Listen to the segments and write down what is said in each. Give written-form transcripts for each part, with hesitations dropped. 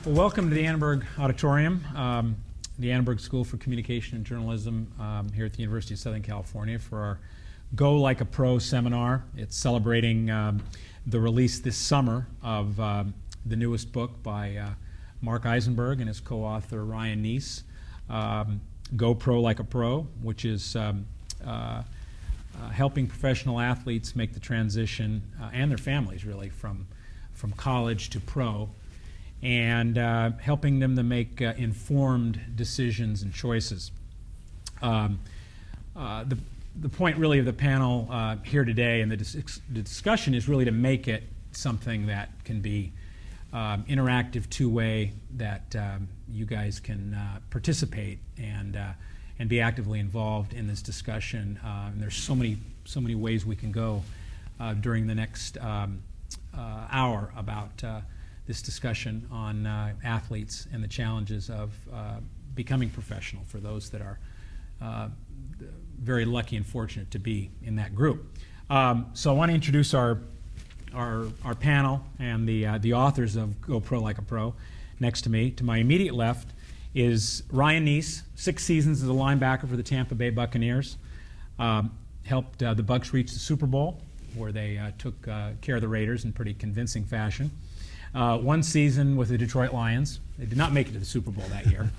Well, welcome to the Annenberg Auditorium, the Annenberg School for Communication and Journalism here at the University of Southern California for our Go Like a Pro seminar. It's celebrating the release this summer of the newest book by Marc Isenberg and his co-author Ryan Nece, Go Pro Like a Pro, which is helping professional athletes make the transition, and their families really, from college to pro, and helping them to make informed decisions and choices. The point really of the panel here today and the discussion is really to make it something that can be interactive, two-way, that you guys can participate and be actively involved in this discussion. And there's so many ways we can go during the next hour about this discussion on athletes and the challenges of becoming professional for those that are very lucky and fortunate to be in that group. So I want to introduce our panel and the authors of Go Pro Like a Pro. Next to me, to my immediate left, is Ryan Nece, 6 seasons as a linebacker for the Tampa Bay Buccaneers. Helped the Bucs reach the Super Bowl, where they took care of the Raiders in pretty convincing fashion. 1 season with the Detroit Lions. They did not make it to the Super Bowl that year.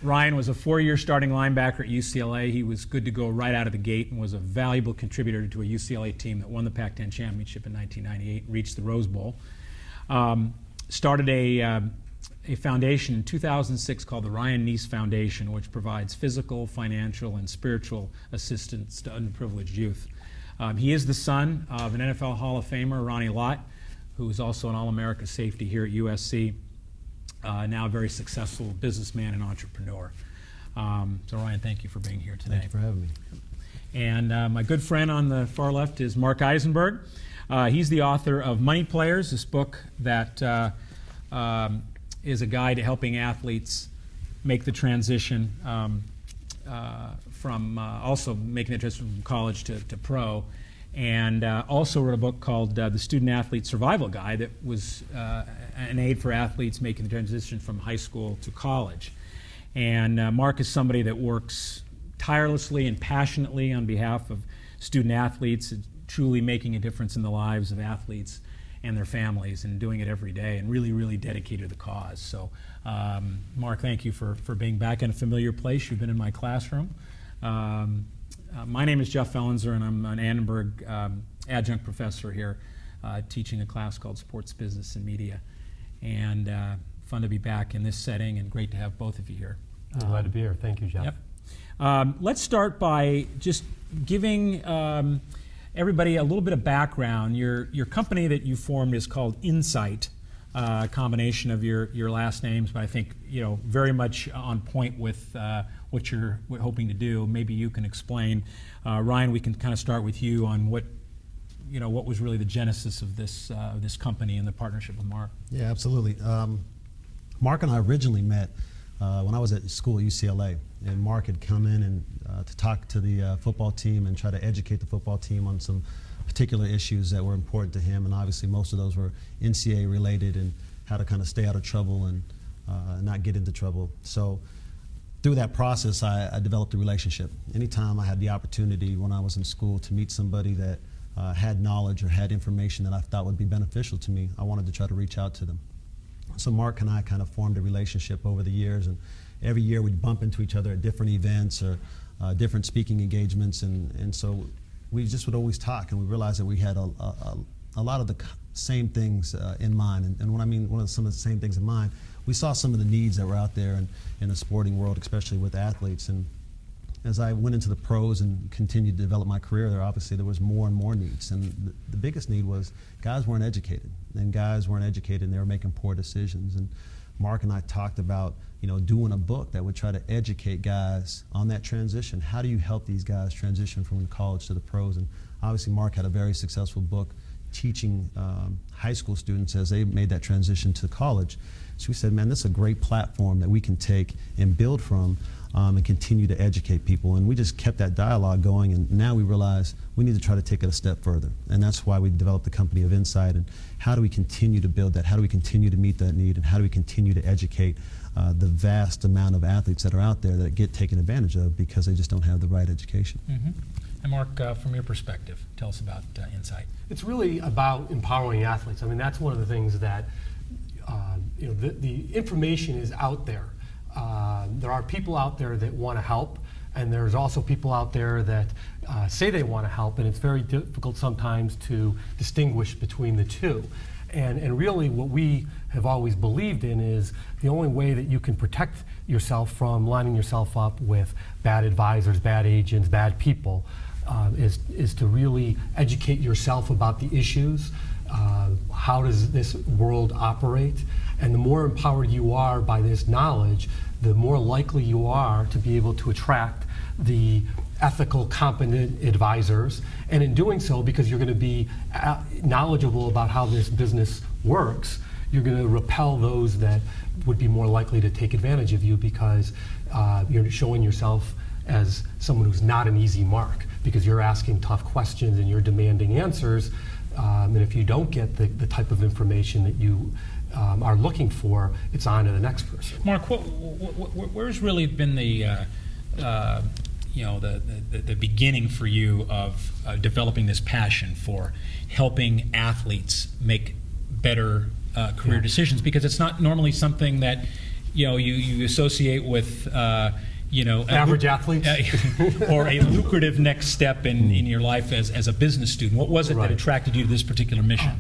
Ryan was a 4-year starting linebacker at UCLA. He was good to go right out of the gate and was a valuable contributor to a UCLA team that won the Pac-10 championship in 1998 and reached the Rose Bowl. Started a foundation in 2006 called the Ryan Nece Foundation, which provides physical, financial, and spiritual assistance to underprivileged youth. He is the son of an NFL Hall of Famer, Ronnie Lott, who is also an All-America safety here at USC, now a very successful businessman and entrepreneur. So Ryan, thank you for being here today. Thank you for having me. And my good friend on the far left is Marc Isenberg. He's the author of Money Players, this book that is a guide to helping athletes make the transition from also making the transition from college to pro, and also wrote a book called The Student Athlete Survival Guide that was an aid for athletes making the transition from high school to college. And Marc is somebody that works tirelessly and passionately on behalf of student athletes, truly making a difference in the lives of athletes and their families, and doing it every day, and really, really dedicated to the cause. So, Marc, thank you for being back in a familiar place. You've been in my classroom. My name is Jeff Fellenzer, and I'm an Annenberg adjunct professor here, teaching a class called Sports Business and Media. And fun to be back in this setting, and great to have both of you here. I'm glad to be here. Thank you, Jeff. Yep. Let's start by just giving everybody a little bit of background. Your company that you formed is called Insight, a combination of your last names, but I think very much on point with what you're hoping to do. Maybe you can explain. Ryan, we can kind of start with you on what was really the genesis of this company and the partnership with Marc. Yeah, absolutely. Marc and I originally met when I was at school at UCLA, and Marc had come in and to talk to the football team and try to educate the football team on some particular issues that were important to him, and obviously most of those were NCAA related and how to kind of stay out of trouble and not get into trouble. So through that process, I developed a relationship. Anytime I had the opportunity when I was in school to meet somebody that had knowledge or had information that I thought would be beneficial to me, I wanted to try to reach out to them. So Marc and I kind of formed a relationship over the years, and every year we'd bump into each other at different events or different speaking engagements, and so we just would always talk, and we realized that we had a lot of the same things in mind. And when I mean some of the same things in mind, we saw some of the needs that were out there in the sporting world, especially with athletes. And as I went into the pros and continued to develop my career there, obviously there was more and more needs. And the biggest need was guys weren't educated, and they were making poor decisions. And Marc and I talked about doing a book that would try to educate guys on that transition. How do you help these guys transition from college to the pros? And obviously Marc had a very successful book teaching high school students as they made that transition to college. So we said, man, this is a great platform that we can take and build from and continue to educate people. And we just kept that dialogue going, and now we realize we need to try to take it a step further. And that's why we developed the company of Insight. And how do we continue to build that? How do we continue to meet that need? And how do we continue to educate the vast amount of athletes that are out there that get taken advantage of because they just don't have the right education? Mm-hmm. And Mark, from your perspective, tell us about Insight. It's really about empowering athletes. I mean, that's one of the things that, the information is out there. There are people out there that want to help, and there's also people out there that say they want to help, and it's very difficult sometimes to distinguish between the two. And really what we have always believed in is the only way that you can protect yourself from lining yourself up with bad advisors, bad agents, bad people is to really educate yourself about the issues. How does this world operate? And the more empowered you are by this knowledge, the more likely you are to be able to attract the ethical, competent advisors. And in doing so, because you're going to be knowledgeable about how this business works, you're going to repel those that would be more likely to take advantage of you because you're showing yourself as someone who's not an easy mark, because you're asking tough questions and you're demanding answers. And if you don't get the type of information that you are looking for, it's on to the next person. Mark, where's really been the beginning for you of developing this passion for helping athletes make better career decisions? Because it's not normally something that you associate with average athletes or a lucrative next step in your life as a business student. What was it that attracted you to this particular mission?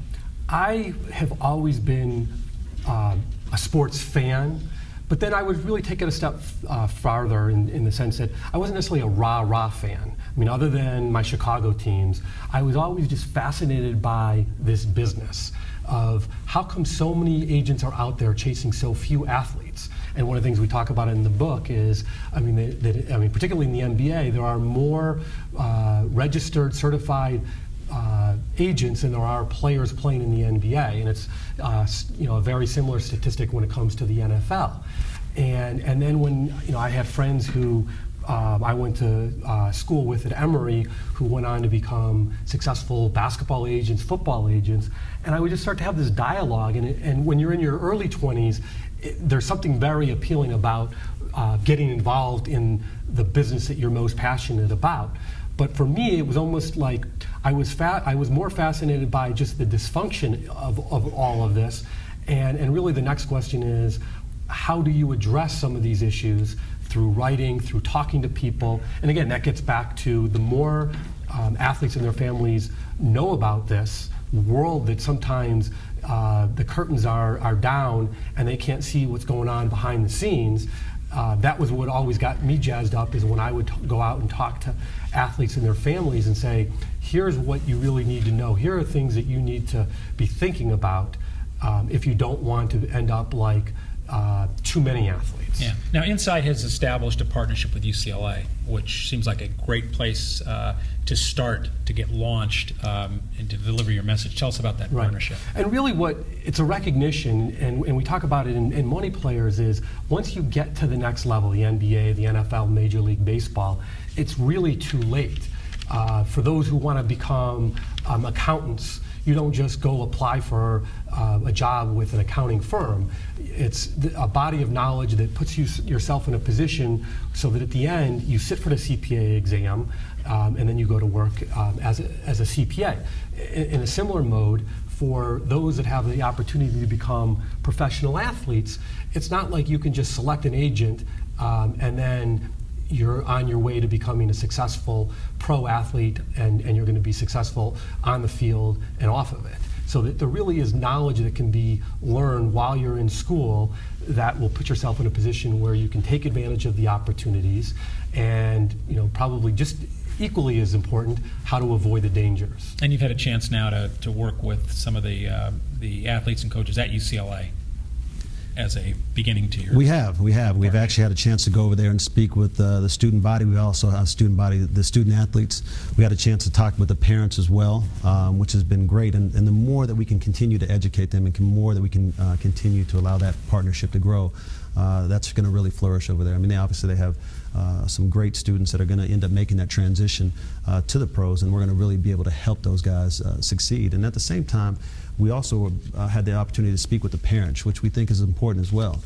I have always been a sports fan, but then I would really take it a step farther in the sense that I wasn't necessarily a rah-rah fan. I mean, other than my Chicago teams, I was always just fascinated by this business of how come so many agents are out there chasing so few athletes. And one of the things we talk about in the book is, particularly in the NBA, there are more registered, certified agents than there are players playing in the NBA, and it's a very similar statistic when it comes to the NFL. And then when I have friends who I went to school with at Emory who went on to become successful basketball agents, football agents, and I would just start to have this dialogue. And when you're in your early 20s, there's something very appealing about getting involved in the business that you're most passionate about. But for me, it was almost like I was more fascinated by just the dysfunction of all of this. And really the next question is, how do you address some of these issues through writing, through talking to people? And again, that gets back to the more athletes and their families know about this world that sometimes the curtains are down and they can't see what's going on behind the scenes. That was what always got me jazzed up, is when I would go out and talk to athletes and their families and say, here's what you really need to know. Here are things that you need to be thinking about if you don't want to end up like too many athletes. Yeah. Now, Insight has established a partnership with UCLA, which seems like a great place to start, to get launched, and to deliver your message. Tell us about that partnership. And really it's a recognition, and we talk about it in Money Players, is once you get to the next level, the NBA, the NFL, Major League Baseball, it's really too late. For those who want to become accountants, you don't just go apply for a job with an accounting firm. It's a body of knowledge that puts yourself in a position so that at the end you sit for the CPA exam and then you go to work as a CPA. In a similar mode, for those that have the opportunity to become professional athletes, it's not like you can just select an agent and then you're on your way to becoming a successful pro athlete and you're going to be successful on the field and off of it. So that there really is knowledge that can be learned while you're in school that will put yourself in a position where you can take advantage of the opportunities and probably just equally as important, how to avoid the dangers. And you've had a chance now to work with some of the athletes and coaches at UCLA. as a beginning to your... We have. We've actually had a chance to go over there and speak with the student body. We also have the student athletes. We had a chance to talk with the parents as well, which has been great. And the more that we can continue to educate them, and the more that we can continue to allow that partnership to grow, that's going to really flourish over there. I mean, they have some great students that are going to end up making that transition to the pros, and we're going to really be able to help those guys succeed. And at the same time, we also had the opportunity to speak with the parents, which we think is important as well,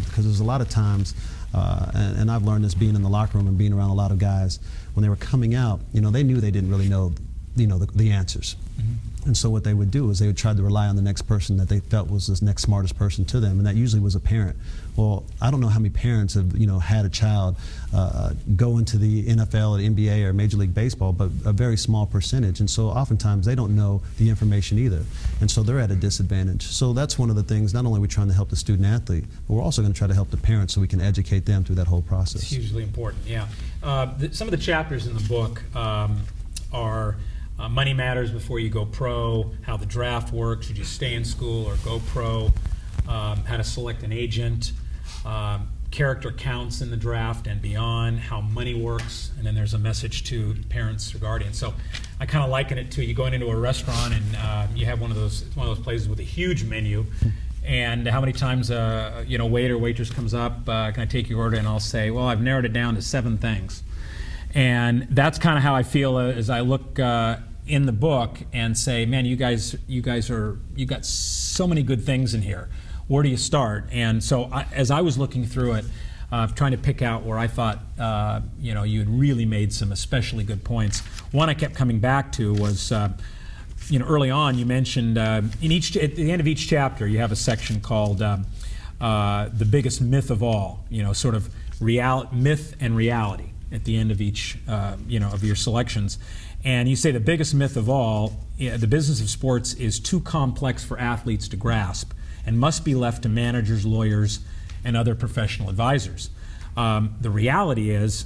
because there's a lot of times, and I've learned this being in the locker room and being around a lot of guys, when they were coming out, they knew they didn't really know, the answers. Mm-hmm. And so what they would do is they would try to rely on the next person that they felt was the next smartest person to them, and that usually was a parent. Well, I don't know how many parents have had a child go into the NFL or the NBA or Major League Baseball, but a very small percentage. And so oftentimes they don't know the information either, and so they're at a disadvantage. So that's one of the things. Not only are we trying to help the student athlete, but we're also going to try to help the parents so we can educate them through that whole process. It's hugely important. Yeah. Some of the chapters in the book are. Money matters before you go pro, how the draft works, should you stay in school or go pro, how to select an agent, character counts in the draft and beyond, how money works, and then there's a message to parents or guardians. So I kind of liken it to you going into a restaurant and you have one of those places with a huge menu, and how many times waiter or waitress comes up, can I take your order? And I'll say, well, I've narrowed it down to 7 things. And that's kind of how I feel as I look in the book and say, man, you guys got so many good things in here. Where do you start? And so as I was looking through it, trying to pick out where I thought you had really made some especially good points. One I kept coming back to was early on you mentioned at the end of each chapter you have a section called the biggest myth of all. Sort of myth and reality at the end of each of your selections. And you say the biggest myth of all, the business of sports is too complex for athletes to grasp and must be left to managers, lawyers, and other professional advisors. The reality is,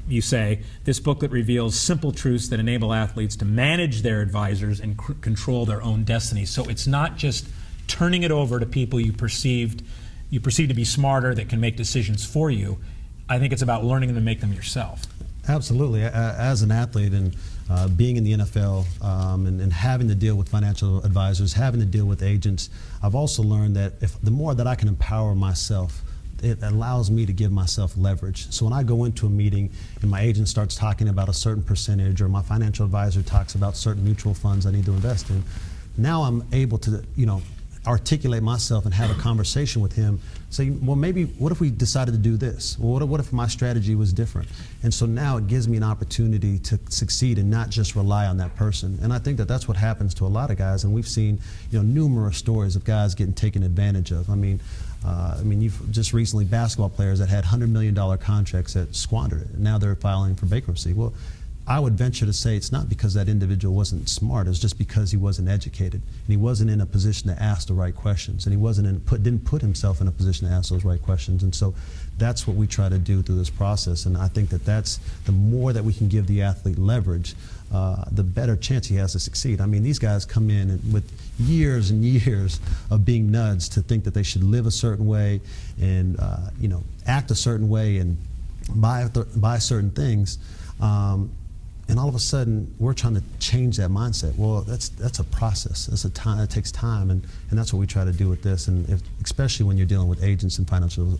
you say, this booklet reveals simple truths that enable athletes to manage their advisors and control their own destiny. So it's not just turning it over to people you perceive to be smarter that can make decisions for you. I think it's about learning to make them yourself. Absolutely. As an athlete and being in the NFL and having to deal with financial advisors, having to deal with agents, I've also learned that the more that I can empower myself, it allows me to give myself leverage. So when I go into a meeting and my agent starts talking about a certain percentage, or my financial advisor talks about certain mutual funds I need to invest in, now I'm able to, articulate myself and have a conversation with him, say, well, maybe what if we decided to do this? Well, what if my strategy was different? And so now it gives me an opportunity to succeed and not just rely on that person. And I think that that's what happens to a lot of guys, and we've seen numerous stories of guys getting taken advantage of. I mean, you've just recently basketball players that had $100 million contracts that squandered it, and now they're filing for bankruptcy. Well, I would venture to say it's not because that individual wasn't smart. It's just because he wasn't educated, and he wasn't in a position to ask the right questions, and he didn't put himself in a position to ask those right questions. And so that's what we try to do through this process. And I think that that's the more that we can give the athlete leverage, the better chance he has to succeed. I mean, these guys come in with years and years of being nudged to think that they should live a certain way and act a certain way and buy certain things. And all of a sudden, we're trying to change that mindset. Well, that's a process. It takes time, and that's what we try to do with this. And especially when you're dealing with agents and financial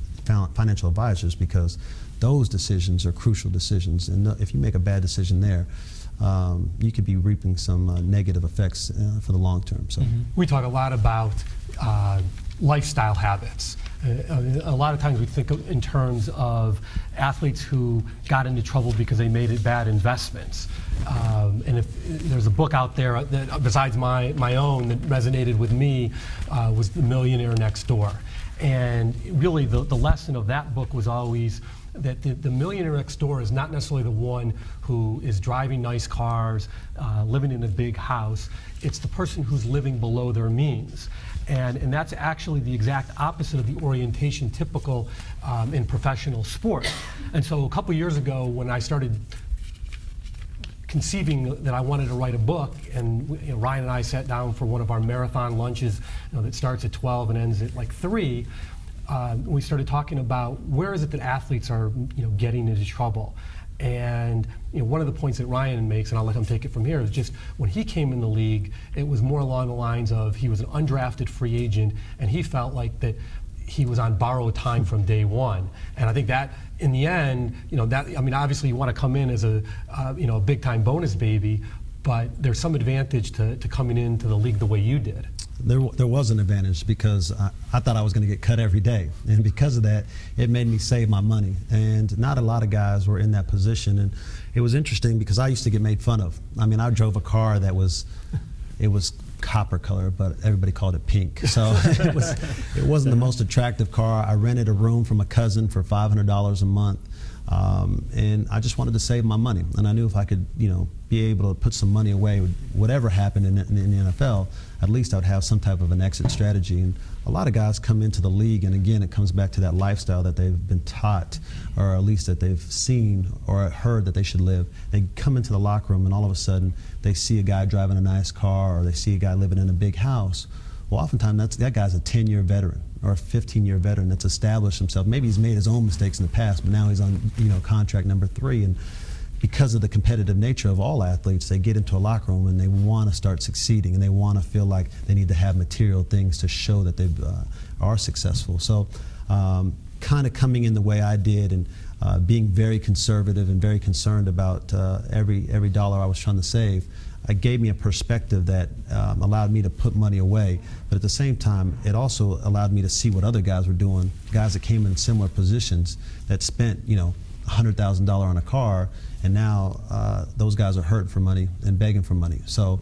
advisors, because those decisions are crucial decisions. And if you make a bad decision there, you could be reaping some negative effects for the long term. So we talk a lot about lifestyle habits. A lot of times we think in terms of athletes who got into trouble because they made bad investments. And if there's a book out there that, besides my own, that resonated with me, was The Millionaire Next Door. And really the lesson of that book was always that the millionaire next door is not necessarily the one who is driving nice cars, living in a big house. It's the person who's living below their means. And that's actually the exact opposite of the orientation typical in professional sports. And so a couple years ago, when I started conceiving that I wanted to write a book, and Ryan and I sat down for one of our marathon lunches that starts at 12 and ends at like 3. We started talking about where is it that athletes are getting into trouble. And one of the points that Ryan makes, and I'll let him take it from here, is just when he came in the league, it was more along the lines of he was an undrafted free agent, and he felt like that he was on borrowed time from day one. And I think that in the end, obviously you want to come in as a big time bonus baby, but there's some advantage to coming into the league the way you did. There was an advantage because I thought I was going to get cut every day. And because of that, it made me save my money. And not a lot of guys were in that position. And it was interesting because I used to get made fun of. I mean, I drove a car that was copper color, but everybody called it pink. So it wasn't the most attractive car. I rented a room from a cousin for $500 a month. And I just wanted to save my money. And I knew if I could, be able to put some money away, whatever happened in the NFL, at least I would have some type of an exit strategy. And a lot of guys come into the league, and again, it comes back to that lifestyle that they've been taught, or at least that they've seen or heard that they should live. They come into the locker room, and all of a sudden, they see a guy driving a nice car, or they see a guy living in a big house. Well, oftentimes, that guy's a 10-year veteran or a 15-year veteran that's established himself. Maybe he's made his own mistakes in the past, but now he's on contract number 3. And because of the competitive nature of all athletes, they get into a locker room and they want to start succeeding, and they want to feel like they need to have material things to show that they are successful. So kind of coming in the way I did, and being very conservative and very concerned about every dollar I was trying to save, it gave me a perspective that allowed me to put money away. But at the same time, it also allowed me to see what other guys were doing, guys that came in similar positions that spent $100,000 on a car, and now those guys are hurting for money and begging for money. So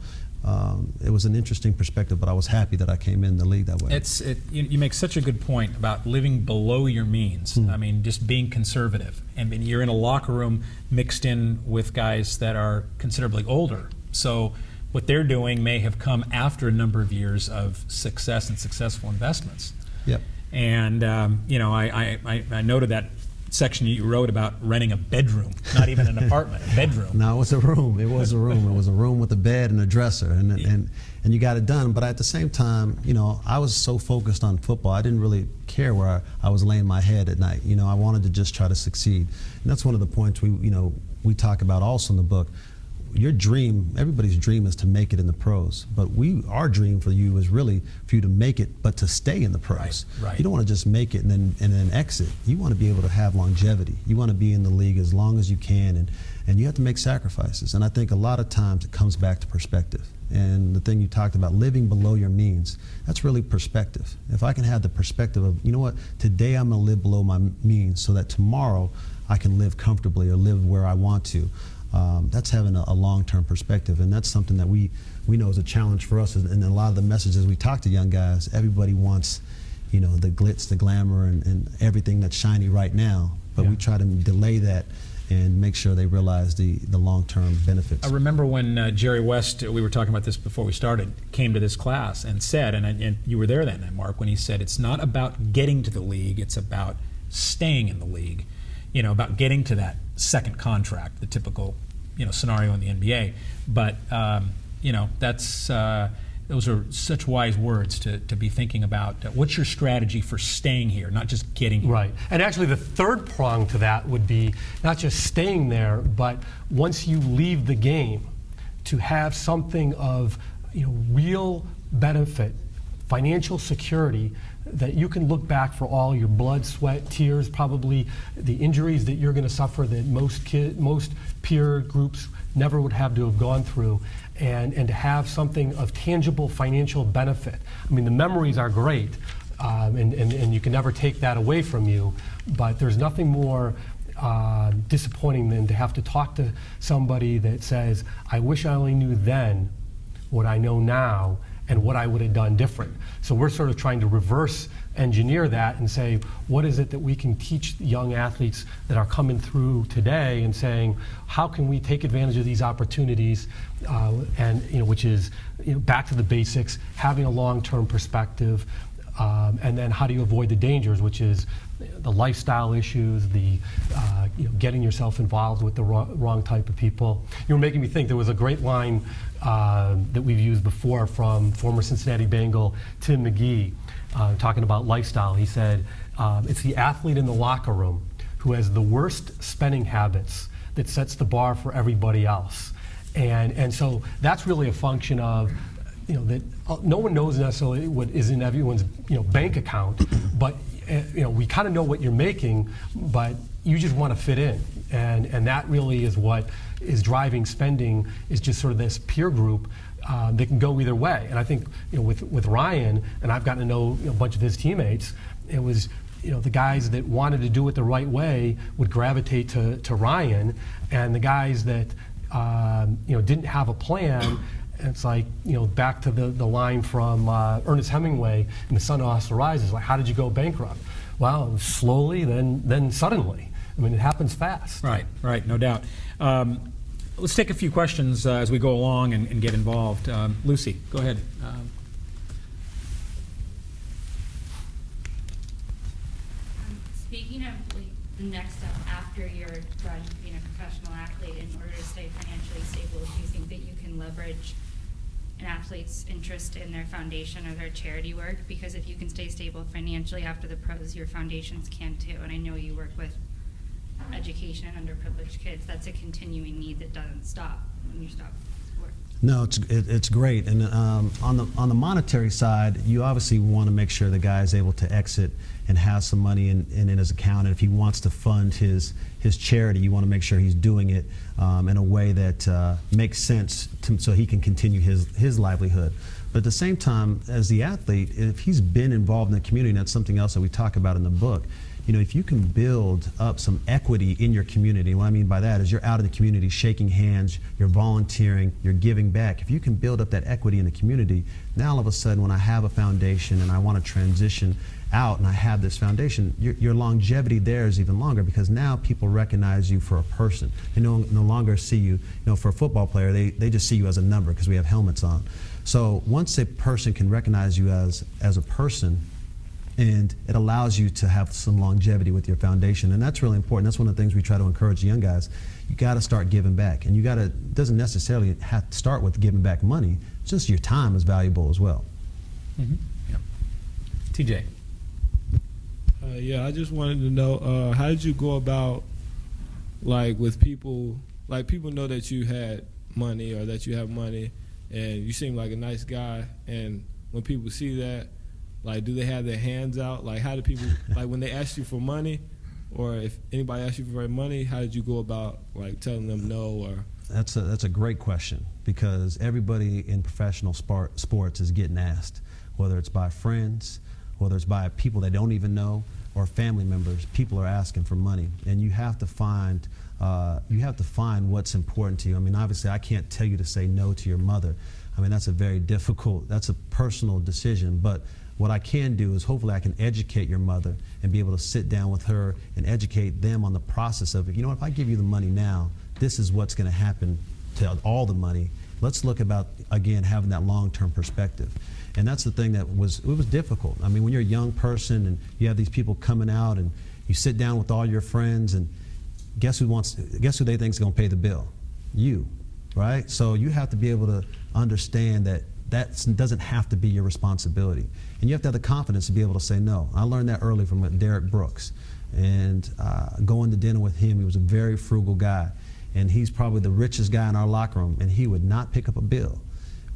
it was an interesting perspective, but I was happy that I came in the league that way. You make such a good point about living below your means. I mean, just being conservative. And you're in a locker room mixed in with guys that are considerably older. So what they're doing may have come after a number of years of success and successful investments. Yep. And I noted that section you wrote about renting a bedroom, not even an apartment, a bedroom. No, it was a room. It was a room. It was a room with a bed and a dresser, and you got it done. But at the same time, I was so focused on football, I didn't really care where I was laying my head at night. I wanted to just try to succeed, and that's one of the points we talk about also in the book. Your dream, everybody's dream is to make it in the pros, but our dream for you is really for you to make it, but to stay in the pros. Right. You don't want to just make it and then exit. You want to be able to have longevity. You want to be in the league as long as you can, and you have to make sacrifices. And I think a lot of times it comes back to perspective. And the thing you talked about, living below your means, that's really perspective. If I can have the perspective of, today I'm going to live below my means so that tomorrow I can live comfortably or live where I want to. That's having a long-term perspective, and that's something that we know is a challenge for us. And a lot of the messages we talk to young guys, everybody wants, the glitz, the glamour, and everything that's shiny right now. But we try to delay that and make sure they realize the long-term benefits. I remember when Jerry West, we were talking about this before we started, came to this class and said, and you were there then, Mark, when he said, it's not about getting to the league, it's about staying in the league. About getting to that second contract, the typical, scenario in the NBA. But, those are such wise words to be thinking about. What's your strategy for staying here, not just getting here? Right. And actually the third prong to that would be not just staying there, but once you leave the game, to have something of, real benefit, financial security, that you can look back for all your blood, sweat, tears, probably the injuries that you're going to suffer that most peer groups never would have to have gone through, and to have something of tangible financial benefit. I mean, the memories are great, and you can never take that away from you, but there's nothing more disappointing than to have to talk to somebody that says, I wish I only knew then what I know now, and what I would have done different. So we're sort of trying to reverse engineer that and say, what is it that we can teach young athletes that are coming through today, and saying, how can we take advantage of these opportunities, and which is back to the basics, having a long-term perspective, and then how do you avoid the dangers, which is the lifestyle issues, the getting yourself involved with the wrong type of people. You were making me think. There was a great line that we've used before from former Cincinnati Bengal Tim McGee, talking about lifestyle. He said, it's the athlete in the locker room who has the worst spending habits that sets the bar for everybody else. And so that's really a function of, that no one knows necessarily what is in everyone's bank account, but we kind of know what you're making, but you just want to fit in, and that really is what is driving spending, is just sort of this peer group that can go either way. And I think with Ryan, and I've gotten to know a bunch of his teammates, it was the guys that wanted to do it the right way would gravitate to Ryan, and the guys that didn't have a plan. It's like, back to the line from Ernest Hemingway in The Sun Also Rises, like, how did you go bankrupt? Well, it was slowly, then suddenly. I mean, it happens fast. Right, no doubt. Let's take a few questions as we go along and get involved. Lucy, go ahead. Speaking of the next step after you're done being a professional athlete, in order to stay financially stable, do you think that you can leverage an athlete's interest in their foundation or their charity work? Because if you can stay stable financially after the pros, your foundations can too. And I know you work with education and underprivileged kids. That's a continuing need that doesn't stop when you stop work. No, it's great. And on the monetary side, you obviously want to make sure the guy is able to exit and have some money in his account. And if he wants to fund his charity, you want to make sure he's doing it in a way that makes sense so he can continue his livelihood. But at the same time, as the athlete, if he's been involved in the community, and that's something else that we talk about in the book, if you can build up some equity in your community, what I mean by that is you're out in the community shaking hands, you're volunteering, you're giving back. If you can build up that equity in the community, now all of a sudden when I have a foundation and I want to transition out and I have this foundation, your longevity there is even longer, because now people recognize you for a person. They no longer see you, for a football player, they just see you as a number because we have helmets on. So once a person can recognize you as a person, and it allows you to have some longevity with your foundation, and that's really important. That's one of the things we try to encourage young guys. You got to start giving back, and it doesn't necessarily have to start with giving back money. It's just your time is valuable as well. Mm-hmm. Yeah. TJ. Yeah, I just wanted to know, how did you go about, with people, people know that you had money or that you have money, and you seem like a nice guy, and when people see that, do they have their hands out? How do people, when they ask you for money, or if anybody asks you for money, how did you go about, telling them no? Or That's a great question, because everybody in professional sports is getting asked, whether it's by friends, whether it's by people they don't even know, or family members. People are asking for money, and you have to find what's important to you. I mean, obviously, I can't tell you to say no to your mother. I mean, that's a personal decision, but what I can do is hopefully I can educate your mother and be able to sit down with her and educate them on the process of, if I give you the money now, this is what's going to happen to all the money. Let's look about, again, having that long-term perspective. And that's the thing it was difficult. I mean, when you're a young person and you have these people coming out and you sit down with all your friends, and guess who they think is going to pay the bill? You, right? So you have to be able to understand that doesn't have to be your responsibility. And you have to have the confidence to be able to say no. I learned that early from Derek Brooks. And going to dinner with him, he was a very frugal guy. And he's probably the richest guy in our locker room, and he would not pick up a bill.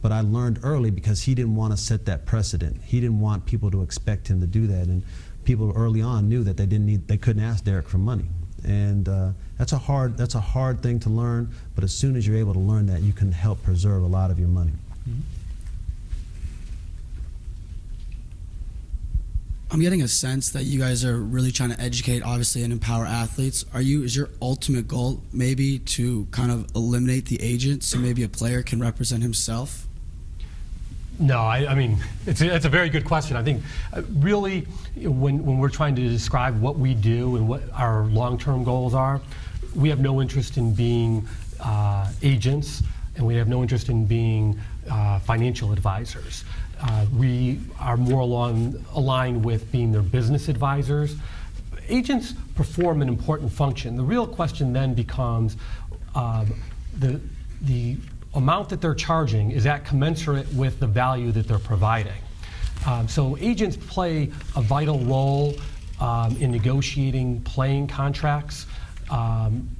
But I learned early, because he didn't want to set that precedent. He didn't want people to expect him to do that. And people early on knew that they couldn't ask Derek for money. And that's a hard thing to learn, but as soon as you're able to learn that, you can help preserve a lot of your money. Mm-hmm. I'm getting a sense that you guys are really trying to educate, obviously, and empower athletes. Is your ultimate goal maybe to kind of eliminate the agent so maybe a player can represent himself? No, I mean, it's a very good question. I think really when we're trying to describe what we do and what our long-term goals are, we have no interest in being agents, and we have no interest in being financial advisors. We are more aligned with being their business advisors, agents perform an important function. The real question then becomes the amount that they're charging, is that commensurate with the value that they're providing? So agents play a vital role in negotiating playing contracts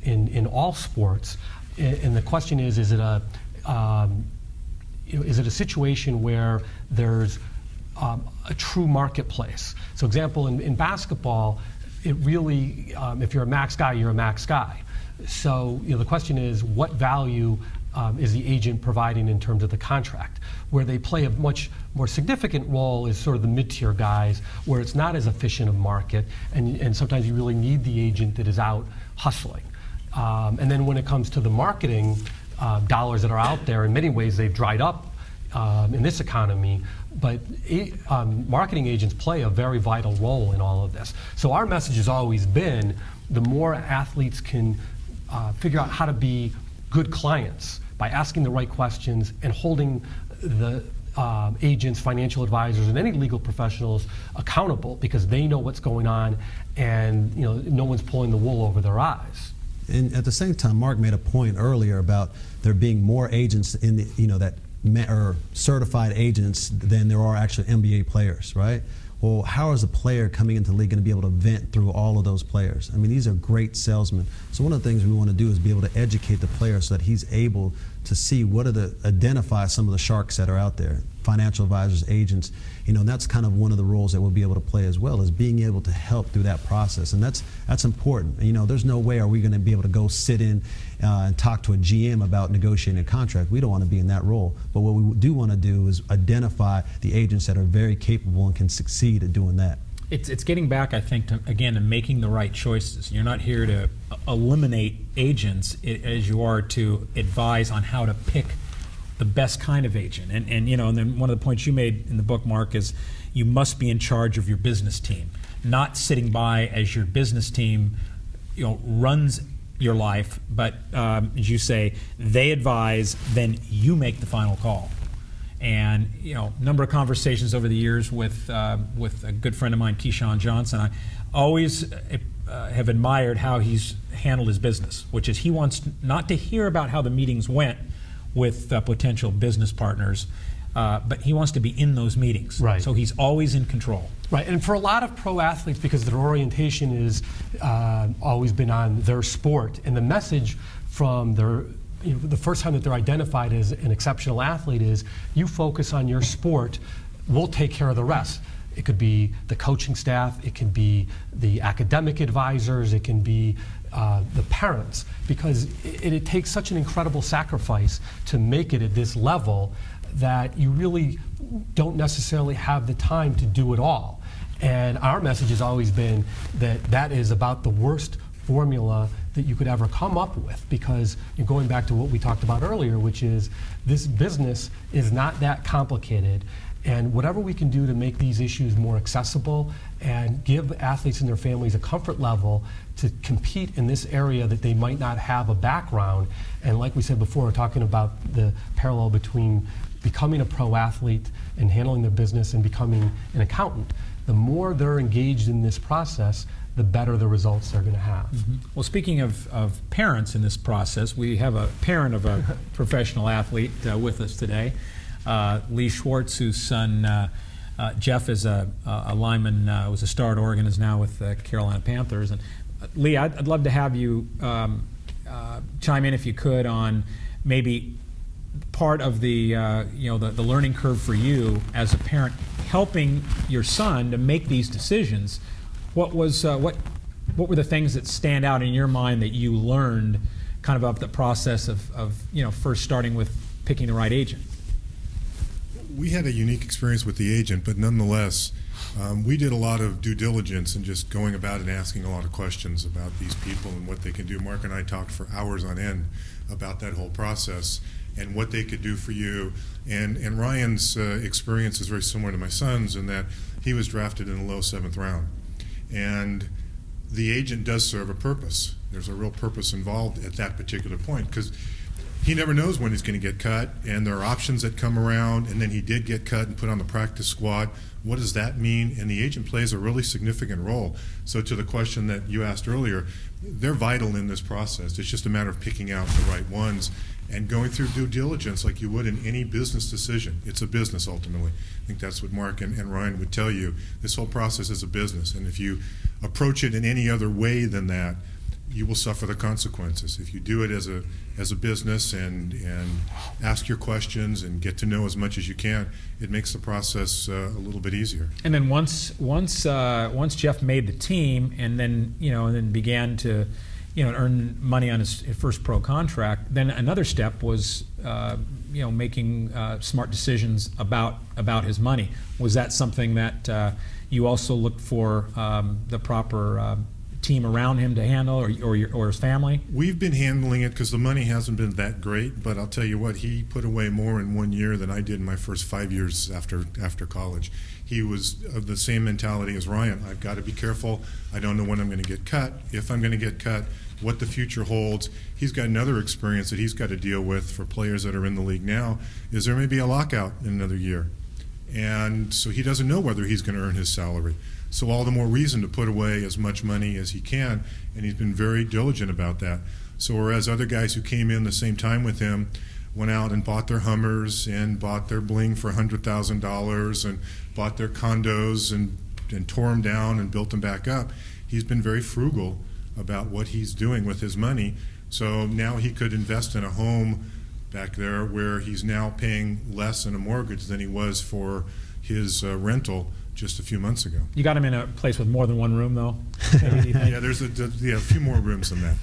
in all sports. And the question is it a situation where there's a true marketplace? So example, in basketball, it really, if you're a max guy, you're a max guy. So the question is, what value is the agent providing in terms of the contract? Where they play a much more significant role is sort of the mid-tier guys, where it's not as efficient a market, and sometimes you really need the agent that is out hustling. And then when it comes to the marketing dollars that are out there, in many ways they've dried up in this economy, but marketing agents play a very vital role in all of this. So our message has always been, the more athletes can figure out how to be good clients by asking the right questions and holding the agents, financial advisors, and any legal professionals accountable, because they know what's going on, and no one's pulling the wool over their eyes. And at the same time, Mark made a point earlier about there being more agents in the, that are certified agents than there are actually NBA players, right? Well, how is a player coming into the league going to be able to vent through all of those players? I mean, these are great salesmen. So one of the things we want to do is be able to educate the player so that he's able to see identify some of the sharks that are out there, financial advisors, agents, and that's kind of one of the roles that we'll be able to play as well, is being able to help through that process. And that's important. There's no way are we going to be able to go sit in and talk to a GM about negotiating a contract. We don't want to be in that role. But what we do want to do is identify the agents that are very capable and can succeed at doing that. It's getting back, I think, to making the right choices. You're not here to eliminate agents as you are to advise on how to pick the best kind of agent. And then one of the points you made in the book, Mark, is you must be in charge of your business team, not sitting by as your business team runs your life, but as you say, they advise, then you make the final call. And a number of conversations over the years with a good friend of mine, Keyshawn Johnson, I always have admired how he's handled his business, which is he wants not to hear about how the meetings went with potential business partners, but he wants to be in those meetings. Right. So he's always in control. Right, and for a lot of pro athletes, because their orientation is always been on their sport, and the message from their the first time that they're identified as an exceptional athlete is, you focus on your sport, we'll take care of the rest. It could be the coaching staff, it can be the academic advisors, it can be the parents, because it takes such an incredible sacrifice to make it at this level that you really don't necessarily have the time to do it all. And our message has always been that is about the worst formula that you could ever come up with, because you're going back to what we talked about earlier, which is this business is not that complicated, and whatever we can do to make these issues more accessible and give athletes and their families a comfort level to compete in this area that they might not have a background. And like we said before, we're talking about the parallel between becoming a pro athlete and handling their business and becoming an accountant. The more they're engaged in this process, the better the results they're going to have. Mm-hmm. Well, speaking of parents in this process, we have a parent of a professional athlete with us today, Lee Schwartz, whose son Jeff is a lineman, was a star at Oregon, is now with the Carolina Panthers. And Lee, I'd love to have you chime in, if you could, on maybe part of the the learning curve for you as a parent, helping your son to make these decisions. What were the things that stand out in your mind that you learned kind of the process of first starting with picking the right agent? We had a unique experience with the agent, but nonetheless, we did a lot of due diligence and just going about and asking a lot of questions about these people and what they can do. Mark and I talked for hours on end about that whole process and what they could do for you. And Ryan's experience is very similar to my son's in that he was drafted in the low 7th round. And the agent does serve a purpose. There's a real purpose involved at that particular point, because he never knows when he's going to get cut, and there are options that come around, and then he did get cut and put on the practice squad. What does that mean? And the agent plays a really significant role. So to the question that you asked earlier, they're vital in this process. It's just a matter of picking out the right ones and going through due diligence like you would in any business decision. It's a business ultimately. I think that's what Mark and Ryan would tell you. This whole process is a business, and if you approach it in any other way than that, you will suffer the consequences. If you do it as a business and ask your questions and get to know as much as you can, it makes the process a little bit easier. And then once Jeff made the team, and then began to earn money on his first pro contract, then another step was making smart decisions about his money. Was that something that you also looked for the proper team around him to handle, or his family? We've been handling it because the money hasn't been that great, but I'll tell you what, he put away more in 1 year than I did in my first 5 years after college. He was of the same mentality as Ryan. I've got to be careful. I don't know when I'm going to get cut, if I'm going to get cut, what the future holds. He's got another experience that he's got to deal with for players that are in the league now, is there may be a lockout in another year. And so he doesn't know whether he's going to earn his salary. So all the more reason to put away as much money as he can, and he's been very diligent about that. So whereas other guys who came in the same time with him went out and bought their Hummers and bought their bling for $100,000 and bought their condos and tore them down and built them back up, he's been very frugal about what he's doing with his money. So now he could invest in a home back there where he's now paying less in a mortgage than he was for his rental just a few months ago. You got him in a place with more than one room, though? Yeah, there's a few more rooms than that.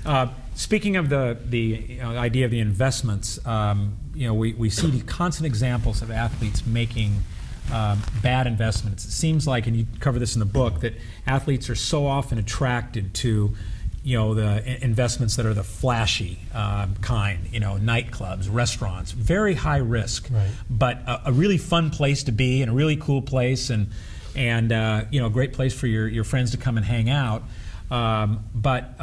Yeah. Speaking of the idea of the investments, we see the constant examples of athletes making bad investments. It seems like, and you cover this in the book, that athletes are so often attracted to the investments that are the flashy kind, nightclubs, restaurants, very high risk, Right. but a really fun place to be, and a really cool place, and a great place for your friends to come and hang out, but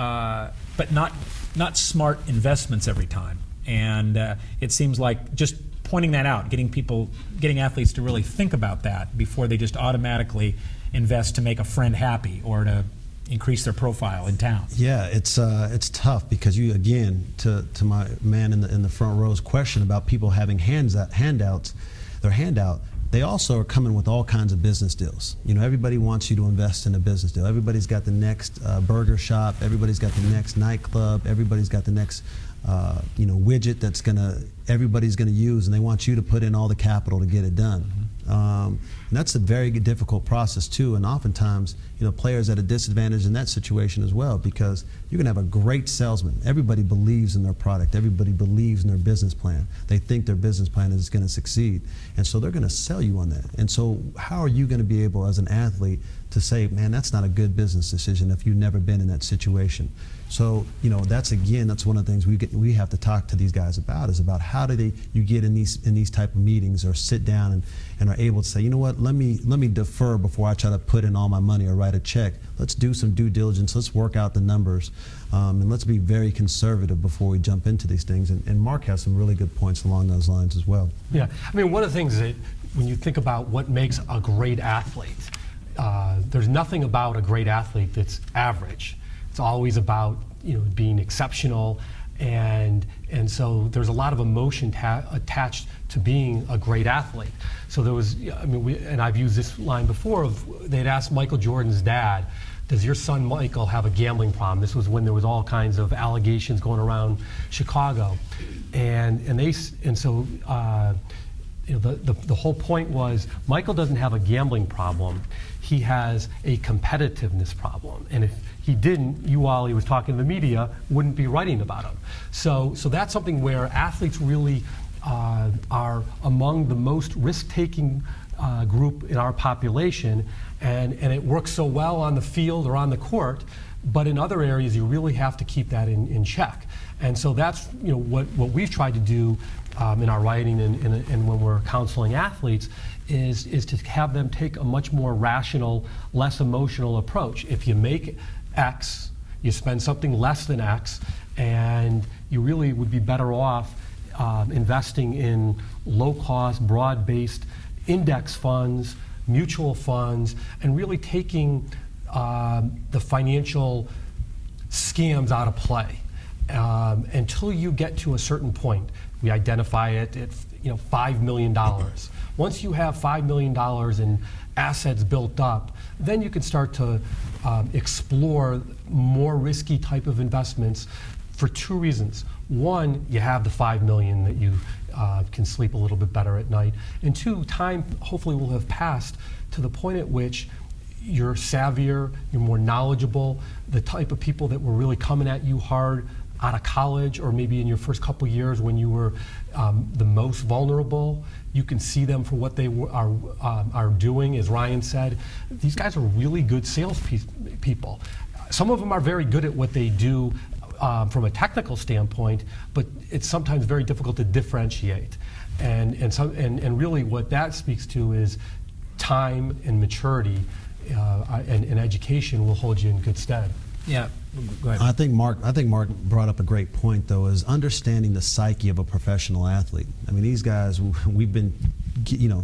not smart investments every time. And it seems like just pointing that out, getting athletes to really think about that before they just automatically invest to make a friend happy or to increase their profile in town. Yeah, it's tough because you, again, to my man in the front row's question about people having handouts, their handout, they also are coming with all kinds of business deals. Everybody wants you to invest in a business deal. Everybody's got the next burger shop. Everybody's got the next nightclub. Everybody's got the next widget everybody's gonna use, and they want you to put in all the capital to get it done. And that's a very difficult process too, and oftentimes players at a disadvantage in that situation as well, because you can have a great salesman. Everybody believes in their product. Everybody believes in their business plan. They think their business plan is going to succeed, and so they're going to sell you on that. And so how are you going to be able as an athlete to say, man, that's not a good business decision if you've never been in that situation? So that's one of the things we have to talk to these guys about, is about how do you get in these type of meetings or sit down and are able to say, you know what, let me defer before I try to put in all my money or write a check. Let's do some due diligence. Let's work out the numbers, and let's be very conservative before we jump into these things. And Mark has some really good points along those lines as well. Yeah, I mean, one of the things that when you think about what makes a great athlete, there's nothing about a great athlete that's average. It's always about being exceptional, and so there's a lot of emotion attached to being a great athlete. So there was, and I've used this line before. They'd asked Michael Jordan's dad, "Does your son Michael have a gambling problem?" This was when there was all kinds of allegations going around Chicago, so the whole point was Michael doesn't have a gambling problem. He has a competitiveness problem, and if he didn't, you, while he was talking to the media, wouldn't be writing about him. So that's something where athletes really are among the most risk-taking group in our population, and it works so well on the field or on the court, but in other areas you really have to keep that in check. And so that's what we've tried to do in our writing and when we're counseling athletes is to have them take a much more rational, less emotional approach. If you make X, you spend something less than X, and you really would be better off investing in low-cost, broad-based index funds, mutual funds, and really taking the financial scams out of play until you get to a certain point. We identify it at $5 million. Once you have $5 million in assets built up, then you can start to explore more risky type of investments for two reasons. One, you have the $5 million that you can sleep a little bit better at night. And two, time hopefully will have passed to the point at which you're savvier, you're more knowledgeable. The type of people that were really coming at you hard out of college, or maybe in your first couple years when you were the most vulnerable, you can see them for what they are doing. As Ryan said, these guys are really good sales people. Some of them are very good at what they do from a technical standpoint, but it's sometimes very difficult to differentiate. And really what that speaks to is time and maturity and education will hold you in good stead. Yeah, go ahead. I think Mark brought up a great point, though, is understanding the psyche of a professional athlete. I mean, these guys, we've been,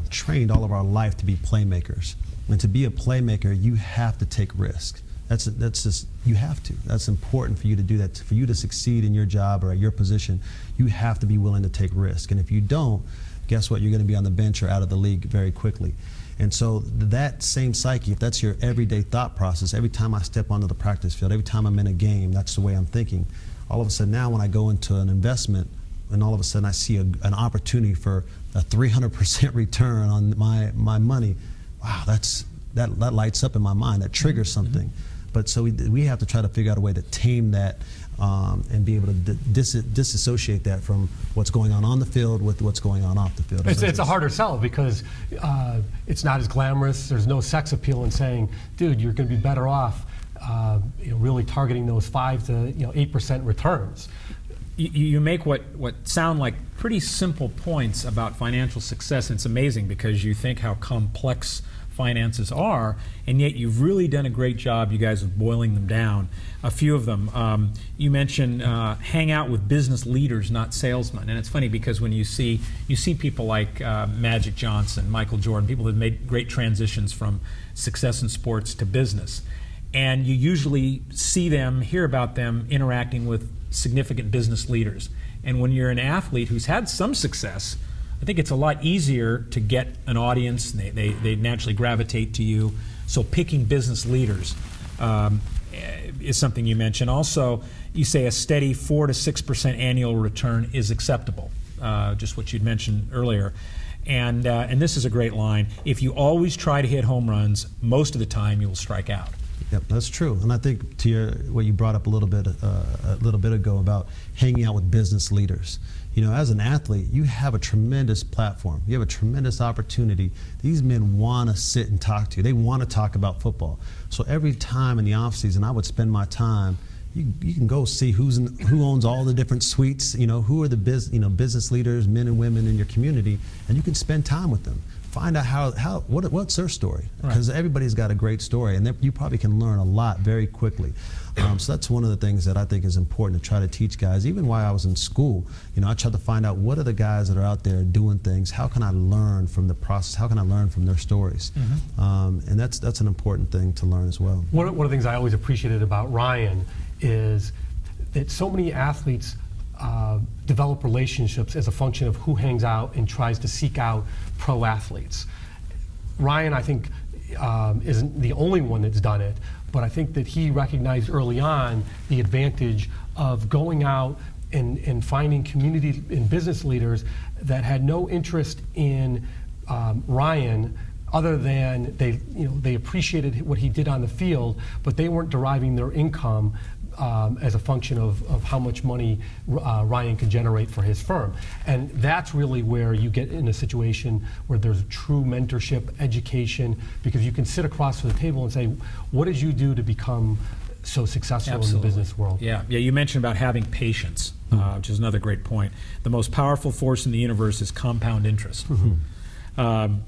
trained all of our life to be playmakers, and to be a playmaker, you have to take risks. That's just, you have to. That's important for you to do that. For you to succeed in your job or at your position, you have to be willing to take risk. And if you don't, guess what? You're going to be on the bench or out of the league very quickly. And so that same psyche, if that's your everyday thought process, every time I step onto the practice field, every time I'm in a game, that's the way I'm thinking. All of a sudden now when I go into an investment and all of a sudden I see an opportunity for a 300% return on my money, wow, that lights up in my mind, that triggers something. But so we have to try to figure out a way to tame that and be able to disassociate that from what's going on the field with what's going on off the field. It's a harder sell because it's not as glamorous. There's no sex appeal in saying, dude, you're going to be better off really targeting those 5 to 8% returns. You make what sound like pretty simple points about financial success, and it's amazing because you think how complex finances are, and yet you've really done a great job, you guys, of boiling them down. A few of them. You mentioned hang out with business leaders, not salesmen. And it's funny because when you see people like Magic Johnson, Michael Jordan, people that have made great transitions from success in sports to business. And you usually see them, hear about them interacting with significant business leaders. And when you're an athlete who's had some success, I think it's a lot easier to get an audience. They naturally gravitate to you. So picking business leaders is something you mentioned. Also, you say a steady 4 to 6% annual return is acceptable, just what you'd mentioned earlier. And this is a great line. If you always try to hit home runs, most of the time you will strike out. Yep, that's true. And I think to what you brought up a little bit ago about hanging out with business leaders. As an athlete, you have a tremendous platform. You have a tremendous opportunity. These men want to sit and talk to you. They want to talk about football. So every time in the off season, I would spend my time. You can go see who owns all the different suites. Who are the business leaders, men and women in your community, and you can spend time with them. Find out what's their story, because everybody's got a great story, and you probably can learn a lot very quickly. So that's one of the things that I think is important to try to teach guys. Even while I was in school, I tried to find out what are the guys that are out there doing things. How can I learn from the process? How can I learn from their stories? And that's an important thing to learn as well. One of the things I always appreciated about Ryan is that so many athletes develop relationships as a function of who hangs out and tries to seek out pro athletes. Ryan, I think, isn't the only one that's done it, but I think that he recognized early on the advantage of going out and finding community and business leaders that had no interest in Ryan other than they appreciated what he did on the field, but they weren't deriving their income as a function of how much money Ryan can generate for his firm. And that's really where you get in a situation where there's true mentorship, education, because you can sit across the table and say, what did you do to become so successful in the business world? Yeah, you mentioned about having patience, which is another great point. The most powerful force in the universe is compound interest. And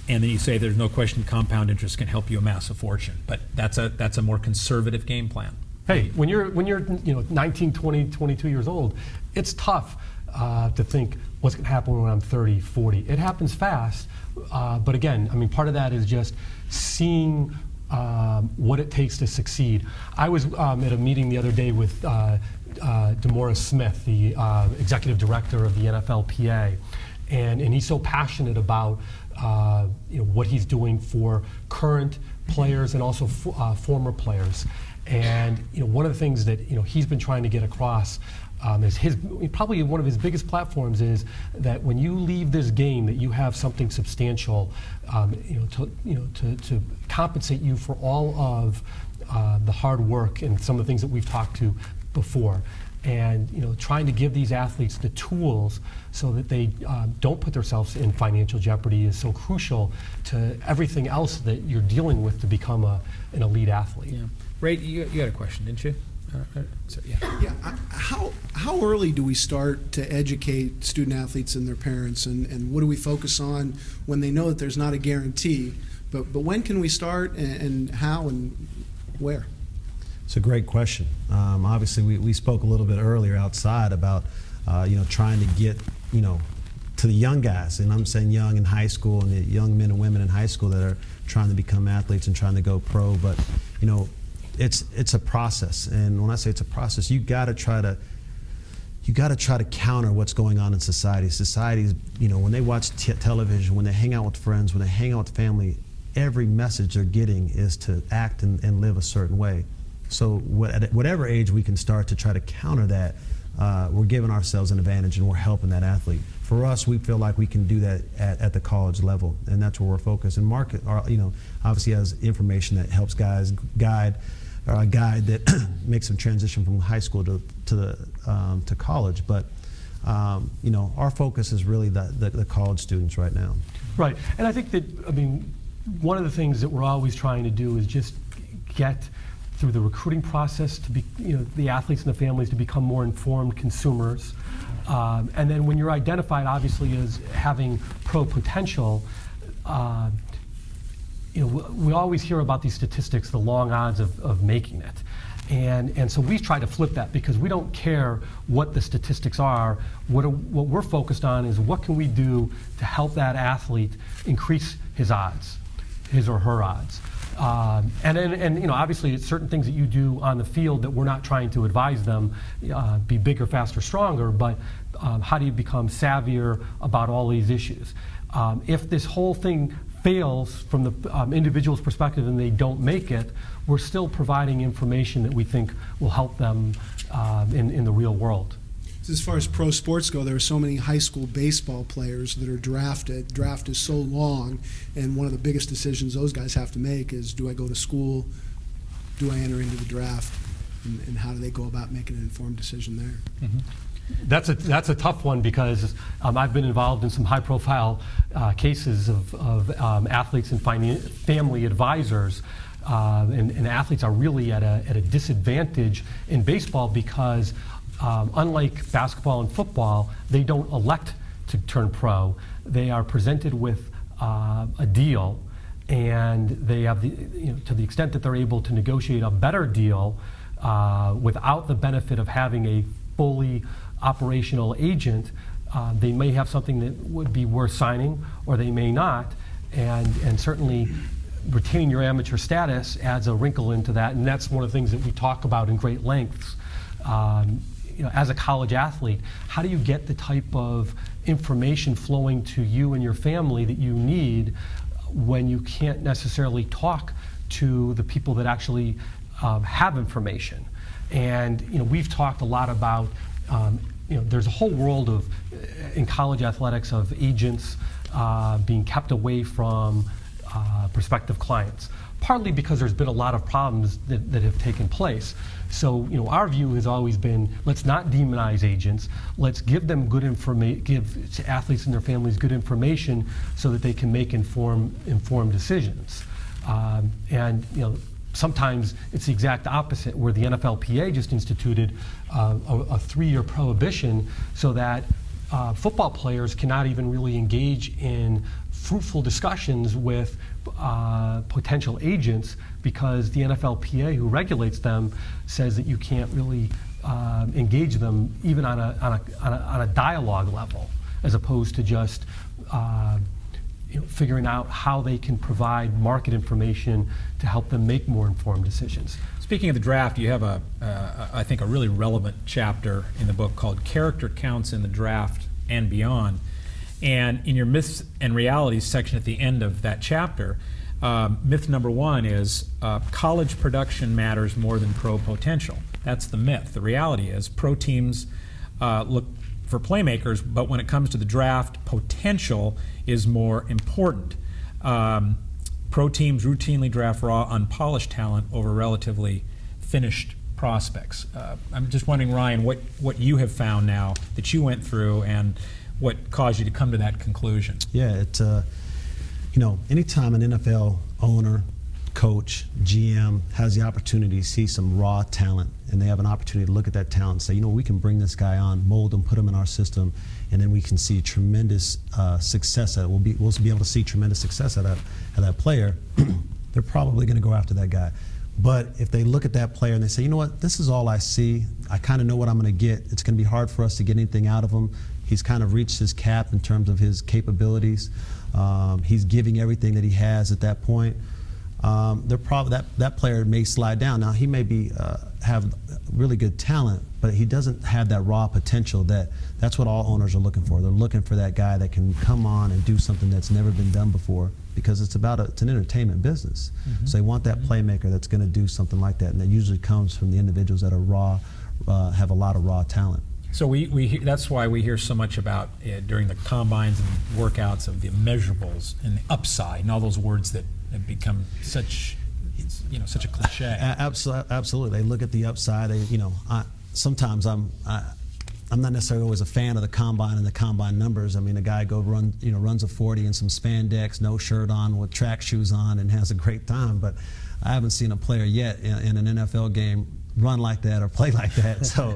then you say there's no question compound interest can help you amass a fortune, but that's a more conservative game plan. Hey, when you're 19, 20, 22 years old, it's tough to think what's going to happen when I'm 30, 40. It happens fast, but again, I mean, part of that is just seeing what it takes to succeed. I was at a meeting the other day with DeMaurice Smith, the executive director of the NFLPA, and he's so passionate about what he's doing for current players and also former players. And one of the things that he's been trying to get across is probably one of his biggest platforms is that when you leave this game, that you have something substantial, to compensate you for all of the hard work and some of the things that we've talked to before. And trying to give these athletes the tools so that they don't put themselves in financial jeopardy is so crucial to everything else that you're dealing with to become an elite athlete. Yeah. Ray, you had a question, didn't you? Yeah. How early do we start to educate student athletes and their parents, and what do we focus on when they know that there's not a guarantee? But when can we start, and how and where? It's a great question. Obviously, we spoke a little bit earlier outside about trying to get to the young guys, and I'm saying young in high school, and the young men and women in high school that are trying to become athletes and trying to go pro. But it's a process, and when I say it's a process, you got to try to counter what's going on in society. Society's, when they watch television, when they hang out with friends, when they hang out with family, every message they're getting is to act and live a certain way. So at whatever age we can start to try to counter that, we're giving ourselves an advantage and we're helping that athlete. For us, we feel like we can do that at the college level, and that's where we're focused. And Marc, obviously has information that helps guys guide that makes them transition from high school to college. But our focus is really the college students right now. Right, and I think that one of the things that we're always trying to do is just get through the recruiting process to be, the athletes and the families to become more informed consumers. And then when you're identified, obviously, as having pro potential, we always hear about these statistics, the long odds of making it. And so we try to flip that because we don't care what the statistics are. What we're focused on is what can we do to help that athlete increase his odds, his or her odds. And obviously it's certain things that you do on the field that we're not trying to advise them be bigger, faster, stronger, but how do you become savvier about all these issues? If this whole thing fails from the individual's perspective and they don't make it, we're still providing information that we think will help them in the real world. As far as pro sports go, there are so many high school baseball players that are drafted. Draft is so long, and one of the biggest decisions those guys have to make is, do I go to school? Do I enter into the draft? And how do they go about making an informed decision there? Mm-hmm. That's a tough one because I've been involved in some high-profile cases of athletes and family advisors. And athletes are really at a disadvantage in baseball because unlike basketball and football, they don't elect to turn pro. They are presented with a deal, and they have to the extent that they're able to negotiate a better deal without the benefit of having a fully operational agent, they may have something that would be worth signing, or they may not, and certainly retaining your amateur status adds a wrinkle into that, and that's one of the things that we talk about in great lengths. As a college athlete, how do you get the type of information flowing to you and your family that you need when you can't necessarily talk to the people that actually have information? And we've talked a lot about there's a whole world of in college athletics of agents being kept away from prospective clients, partly because there's been a lot of problems that have taken place. So our view has always been, let's not demonize agents. Let's give them good information, give athletes and their families good information so that they can make informed decisions. And sometimes it's the exact opposite, where the NFLPA just instituted a 3-year prohibition so that football players cannot even really engage in fruitful discussions with potential agents, because the NFLPA, who regulates them, says that you can't really engage them even on a dialogue level, as opposed to just figuring out how they can provide market information to help them make more informed decisions. Speaking of the draft, you have I think a really relevant chapter in the book called "Character Counts in the Draft and Beyond." And in your myths and realities section at the end of that chapter, myth number one is college production matters more than pro potential. That's the myth. The reality is pro teams look for playmakers, but when it comes to the draft, potential is more important. Pro teams routinely draft raw, unpolished talent over relatively finished prospects. I'm just wondering, Ryan, what you have found now that you went through and what caused you to come to that conclusion. Yeah, anytime an NFL owner, coach, GM has the opportunity to see some raw talent, and they have an opportunity to look at that talent and say, we can bring this guy on, mold him, put him in our system, and then we can see tremendous success at it. We'll be able to see tremendous success at that player. They're probably going to go after that guy. But if they look at that player and they say, this is all I see, I kind of know what I'm going to get. It's going to be hard for us to get anything out of him. He's kind of reached his cap in terms of his capabilities. He's giving everything that he has at that point. That player may slide down. Now he may have really good talent, but he doesn't have that raw potential. That's what all owners are looking for. They're looking for that guy that can come on and do something that's never been done before, because it's an entertainment business. Mm-hmm. So they want that playmaker that's going to do something like that, and that usually comes from the individuals that are raw, have a lot of raw talent. So that's why we hear so much about during the combines and workouts of the measurables and the upside and all those words that have become such a cliche. Absolutely. They look at the upside. Sometimes I'm not necessarily always a fan of the combine and the combine numbers. I mean, a guy runs a 40 in some spandex, no shirt on, with track shoes on, and has a great time. But I haven't seen a player yet in an NFL game run like that or play like that. So,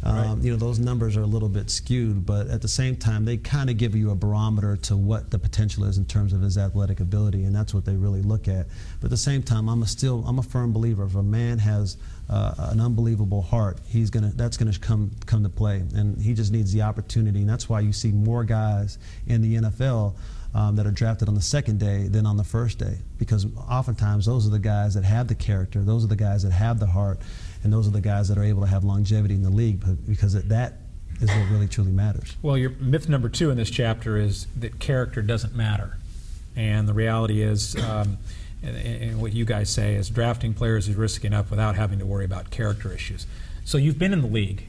right. Those numbers are a little bit skewed, but at the same time, they kind of give you a barometer to what the potential is in terms of his athletic ability, and that's what they really look at. But at the same time, I'm a firm believer. If a man has an unbelievable heart, that's gonna come to play, and he just needs the opportunity. And that's why you see more guys in the NFL that are drafted on the second day than on the first day, because oftentimes those are the guys that have the character, those are the guys that have the heart, and those are the guys that are able to have longevity in the league, because that is what really truly matters. Well, your myth number two in this chapter is that character doesn't matter, and the reality is, and what you guys say is, drafting players is risky enough without having to worry about character issues. So you've been in the league.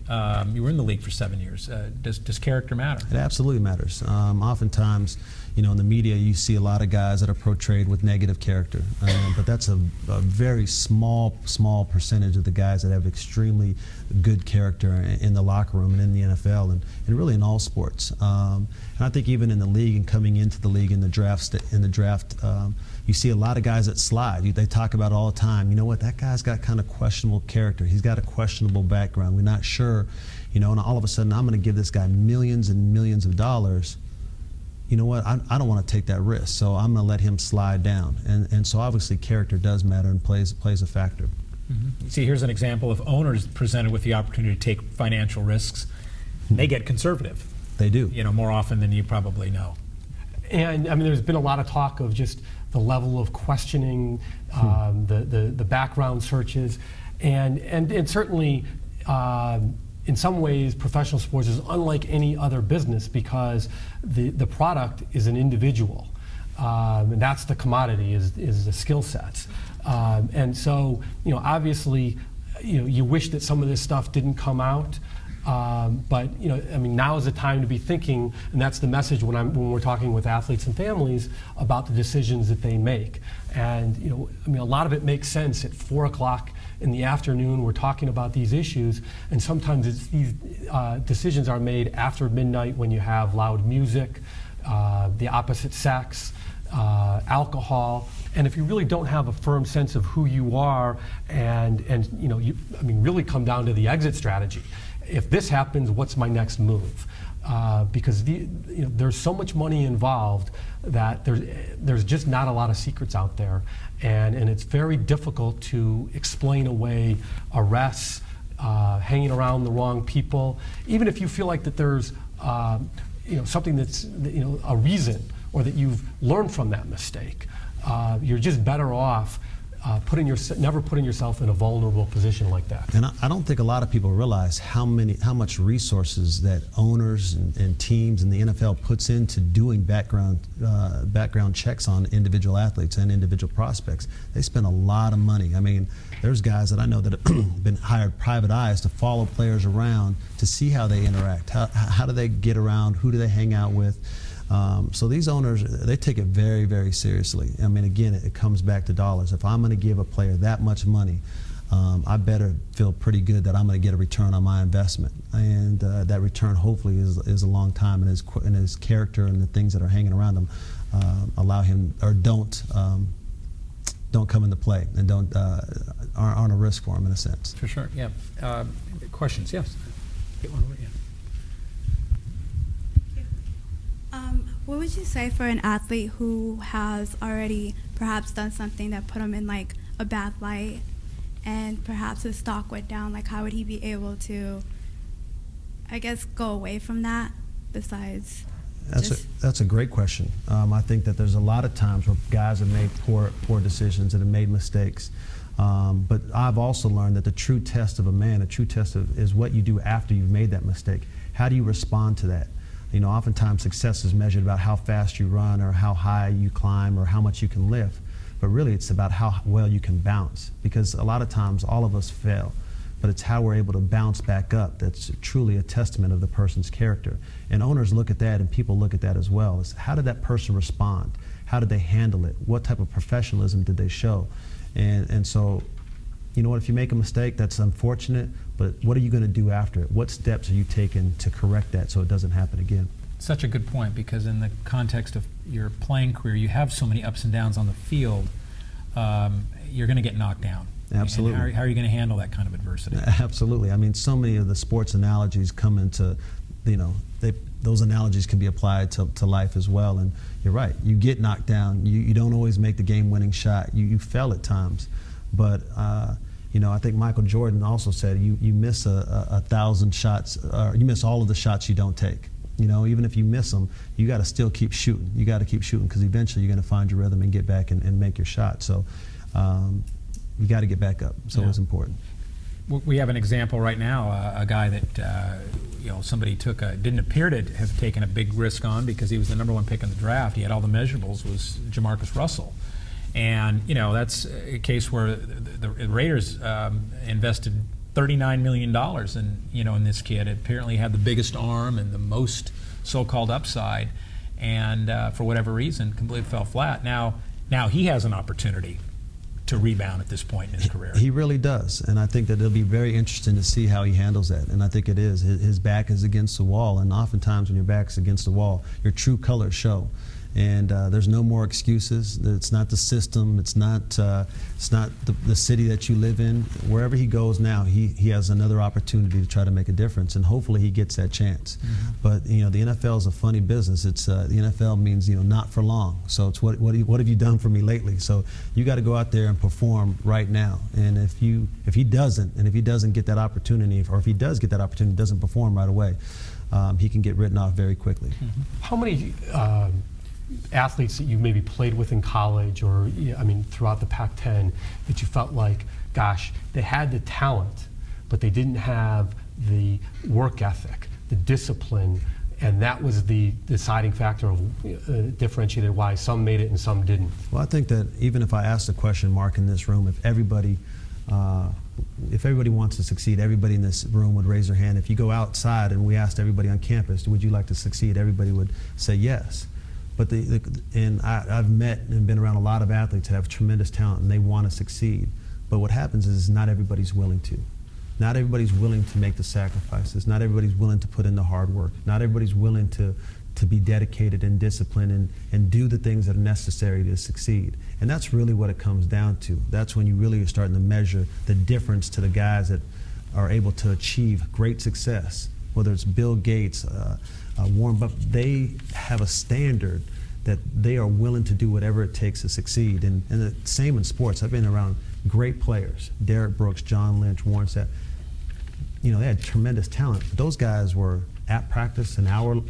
You were in the league for 7 years. Does character matter? It absolutely matters. Oftentimes, in the media, you see a lot of guys that are portrayed with negative character, but that's a very small percentage of the guys that have extremely good character in the locker room and in the NFL and really in all sports. And I think even in the league and coming into the league in the draft, you see a lot of guys that slide. They talk about it all the time. You know what? That guy's got kind of questionable character. He's got a questionable background. We're not sure, and all of a sudden I'm going to give this guy millions and millions of dollars. You know what? I don't want to take that risk, so I'm going to let him slide down. And so obviously character does matter and plays a factor. Mm-hmm. See, here's an example of owners presented with the opportunity to take financial risks. They get conservative. They do. More often than you probably know. And there's been a lot of talk of just the level of questioning, the background searches, and certainly in some ways professional sports is unlike any other business, because the product is an individual, and that's the commodity is the skill sets, and so obviously you wish that some of this stuff didn't come out. But now is the time to be thinking, and that's the message when we're talking with athletes and families about the decisions that they make. And a lot of it makes sense at 4 o'clock in the afternoon. We're talking about these issues, and sometimes these decisions are made after midnight when you have loud music, the opposite sex, alcohol. And if you really don't have a firm sense of who you are, and really come down to the exit strategy. If this happens, what's my next move? because there's so much money involved that there's just not a lot of secrets out there, and it's very difficult to explain away arrests, hanging around the wrong people, even if you feel like that there's something that's a reason, or that you've learned from that mistake. You're just better off never putting yourself in a vulnerable position like that. And I don't think a lot of people realize how much resources that owners and teams and the NFL puts into doing background checks on individual athletes and individual prospects. They spend a lot of money. I mean, there's guys that I know that have been hired private eyes to follow players around to see how they interact, how do they get around, who do they hang out with. So these owners, they take it very, very seriously. I mean, again, it comes back to dollars. If I'm going to give a player that much money, I better feel pretty good that I'm going to get a return on my investment. And that return hopefully is a long time, and his character and the things that are hanging around him allow him, or don't come into play, and aren't a risk for him in a sense. For sure, yeah. Questions? Yes. Get one over, yeah. What would you say for an athlete who has already perhaps done something that put him in like a bad light, and perhaps his stock went down? Like, how would he be able to, I guess, go away from that? Besides, that's a great question. I think that there's a lot of times where guys have made poor decisions and have made mistakes. But I've also learned that the true test of a man, is what you do after you've made that mistake. How do you respond to that? Oftentimes success is measured about how fast you run, or how high you climb, or how much you can lift. But really, it's about how well you can bounce. Because a lot of times, all of us fail. But it's how we're able to bounce back up that's truly a testament of the person's character. And owners look at that, and people look at that as well. It's how did that person respond? How did they handle it? What type of professionalism did they show? And so, you know what, if you make a mistake, that's unfortunate, but what are you going to do after it? What steps are you taking to correct that so it doesn't happen again? Such a good point, because in the context of your playing career, you have so many ups and downs on the field, you're going to get knocked down. Absolutely. And how are you going to handle that kind of adversity? Absolutely. I mean, so many of the sports analogies come into, those analogies can be applied to life as well. And you're right, you get knocked down. You don't always make the game-winning shot. You fail at times. But I think Michael Jordan also said you miss 1,000 shots, or you miss all of the shots you don't take. Even if you miss them, you got to still keep shooting. You got to keep shooting, because eventually you're going to find your rhythm and get back and make your shot. So you got to get back up. So it's important. We have an example right now, a guy that somebody didn't appear to have taken a big risk on, because he was the #1 pick in the draft. He had all the measurables. Was Jamarcus Russell. And that's a case where the Raiders invested $39 million in this kid. Apparently had the biggest arm and the most so-called upside, and for whatever reason, completely fell flat. Now he has an opportunity to rebound at this point in his career. He really does, and I think that it'll be very interesting to see how he handles that. And I think it is. His back is against the wall, and oftentimes when your back's against the wall, your true colors show. And there's no more excuses. It's not the system. It's not the city that you live in. Wherever he goes now, he has another opportunity to try to make a difference, and hopefully he gets that chance. Mm-hmm. But the NFL is a funny business. It's the NFL means not for long. So it's what have you done for me lately? So you got to go out there and perform right now. And if he doesn't get that opportunity, or if he does get that opportunity, doesn't perform right away, he can get written off very quickly. Mm-hmm. How many athletes that you maybe played with in college, or throughout the Pac-10, that you felt like, gosh, they had the talent, but they didn't have the work ethic, the discipline, and that was the deciding factor of differentiated why some made it and some didn't? Well, I think that even if I asked the question, Mark, in this room, if everybody wants to succeed, everybody in this room would raise their hand. If you go outside and we asked everybody on campus, would you like to succeed, everybody would say yes. But I've met and been around a lot of athletes that have tremendous talent, and they want to succeed. But what happens is not everybody's willing to. Not everybody's willing to make the sacrifices. Not everybody's willing to put in the hard work. Not everybody's willing to be dedicated and disciplined and do the things that are necessary to succeed. And that's really what it comes down to. That's when you really are starting to measure the difference to the guys that are able to achieve great success whether it's Bill Gates, Warren Buffett, they have a standard that they are willing to do whatever it takes to succeed. And the same in sports. I've been around great players, Derek Brooks, John Lynch, Warren Sapp. You know, they had tremendous talent. But those guys were at practice an hour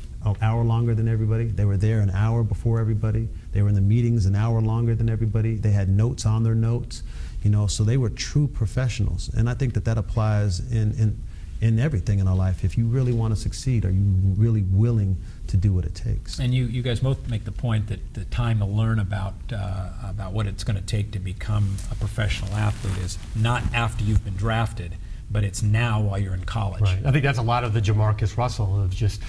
longer than everybody. They were there an hour before everybody. They were in the meetings an hour longer than everybody. They had notes on their notes. You know, so they were true professionals. And I think that applies in everything in our life. If you really want to succeed, are you really willing to do what it takes? And you guys both make the point that the time to learn about what it's going to take to become a professional athlete is not after you've been drafted, but it's now while you're in college. Right. I think that's a lot of the Jamarcus Russell of just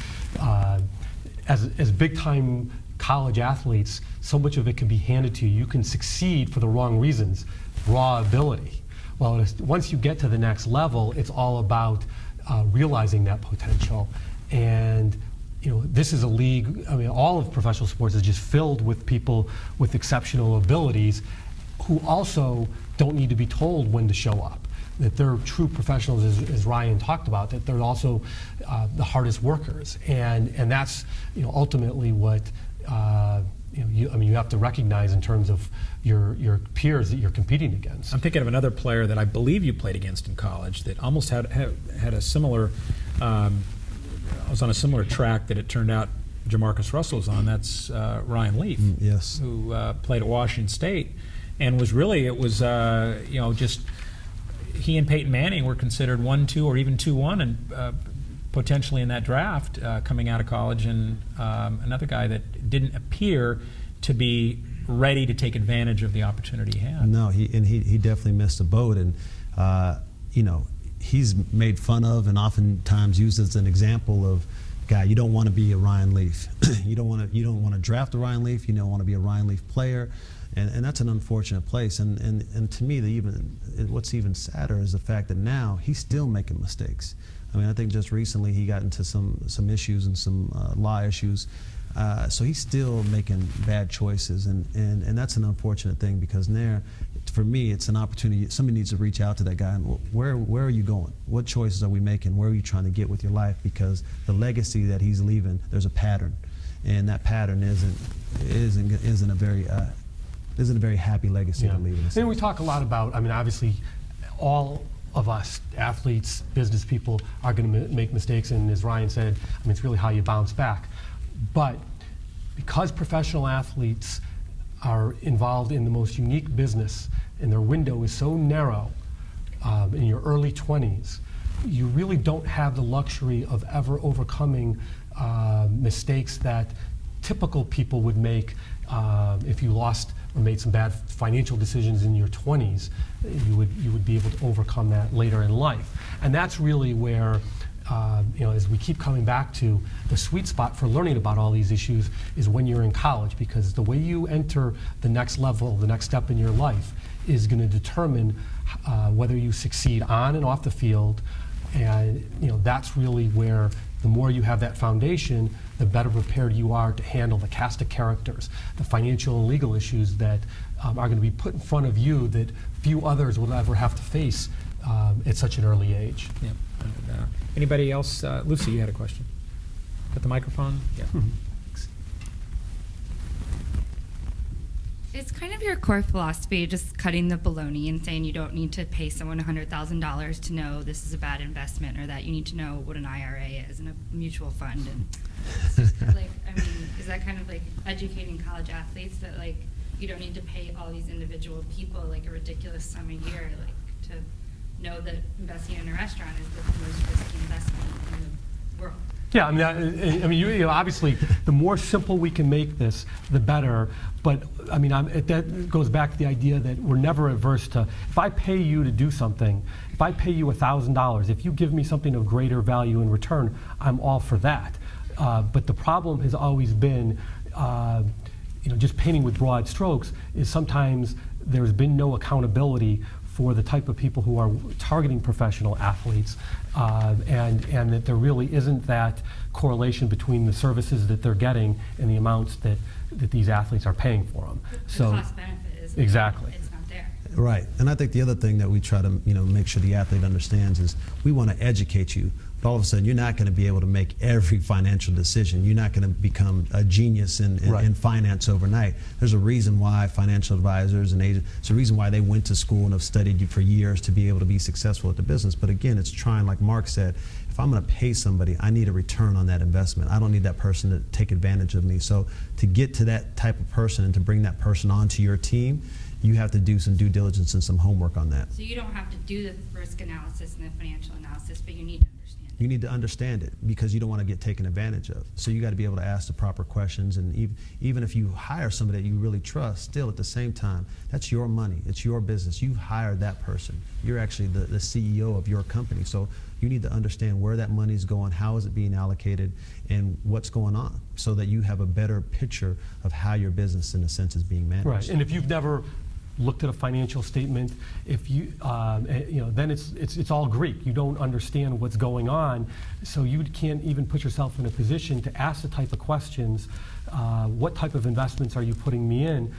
as big-time college athletes, so much of it can be handed to you. You can succeed for the wrong reasons, raw ability. Well, once you get to the next level, it's all about realizing that potential. And you know, this is a league, I mean, all of professional sports is just filled with people with exceptional abilities who also don't need to be told when to show up. That they're true professionals, as Ryan talked about, that they're also the hardest workers. And that's, you know, ultimately what, you have to recognize in terms of your peers that you're competing against. I'm thinking of another player that I believe you played against in college that almost had a similar, was on a similar track that it turned out Jamarcus Russell was on. That's Ryan Leaf, yes, who played at Washington State, and was really, it was just he and Peyton Manning were considered 1-2 or even 2-1 and potentially in that draft coming out of college, and another guy that didn't appear to be ready to take advantage of the opportunity he had. No, he definitely missed the boat, and he's made fun of and oftentimes used as an example of, guy, you don't want to be a Ryan Leaf. you don't want to draft a Ryan Leaf. You don't want to be a Ryan Leaf player, and that's an unfortunate place. And to me, what's even sadder is the fact that now he's still making mistakes. I mean, I think just recently he got into some issues and some law issues. So he's still making bad choices, and that's an unfortunate thing, because there, for me, it's an opportunity. Somebody needs to reach out to that guy. And where are you going? What choices are we making? Where are you trying to get with your life? Because the legacy that he's leaving, there's a pattern, and that pattern isn't a very happy legacy to leave. And we talk a lot about, I mean, obviously, all of us, athletes, business people, are going to make mistakes, and as Ryan said, I mean, it's really how you bounce back. But because professional athletes are involved in the most unique business, and their window is so narrow in your early 20s, you really don't have the luxury of ever overcoming mistakes that typical people would make if you lost or made some bad financial decisions in your 20s. You would be able to overcome that later in life. And that's really where, as we keep coming back to, the sweet spot for learning about all these issues is when you're in college, because the way you enter the next level, the next step in your life, is going to determine whether you succeed on and off the field. And that's really where, the more you have that foundation, the better prepared you are to handle the cast of characters, the financial and legal issues that are going to be put in front of you that few others will ever have to face at such an early age. Yeah. Anybody else? Lucy, you had a question. Got the microphone? Yeah. Thanks. It's kind of your core philosophy, just cutting the baloney and saying you don't need to pay someone $100,000 to know this is a bad investment, or that you need to know what an IRA is and a mutual fund. And it's just like, I mean, is that kind of like educating college athletes that like you don't need to pay all these individual people like a ridiculous sum a year, like to know that investing in a restaurant is the most risky investment in the world? Yeah, I mean, obviously, the more simple we can make this, the better. But I mean, that goes back to the idea that we're never averse to. If I pay you to do something, if I pay you $1,000, if you give me something of greater value in return, I'm all for that. But the problem has always been, just painting with broad strokes. Is sometimes there's been no accountability for the type of people who are targeting professional athletes, and that there really isn't that correlation between the services that they're getting and the amounts that these athletes are paying for them. The cost benefit is exactly. It's not there. Right, and I think the other thing that we try to make sure the athlete understands is we want to educate you, but all of a sudden you're not going to be able to make every financial decision. You're not going to become a genius in finance overnight. There's a reason why financial advisors and agents, there's a reason why they went to school and have studied for years to be able to be successful at the business. But again, it's trying, like Mark said, if I'm going to pay somebody, I need a return on that investment. I don't need that person to take advantage of me. So to get to that type of person and to bring that person onto your team, you have to do some due diligence and some homework on that. So you don't have to do the risk analysis and the financial analysis, but you need to understand it. You need to understand it because you don't want to get taken advantage of. So you got to be able to ask the proper questions, and even if you hire somebody that you really trust, still at the same time, that's your money, it's your business. You've hired that person. You're actually the CEO of your company. So you need to understand where that money is going, how is it being allocated, and what's going on, so that you have a better picture of how your business, in a sense, is being managed. Right, and if you've never looked at a financial statement, if you, then it's all Greek. You don't understand what's going on, so you can't even put yourself in a position to ask the type of questions. What type of investments are you putting me in?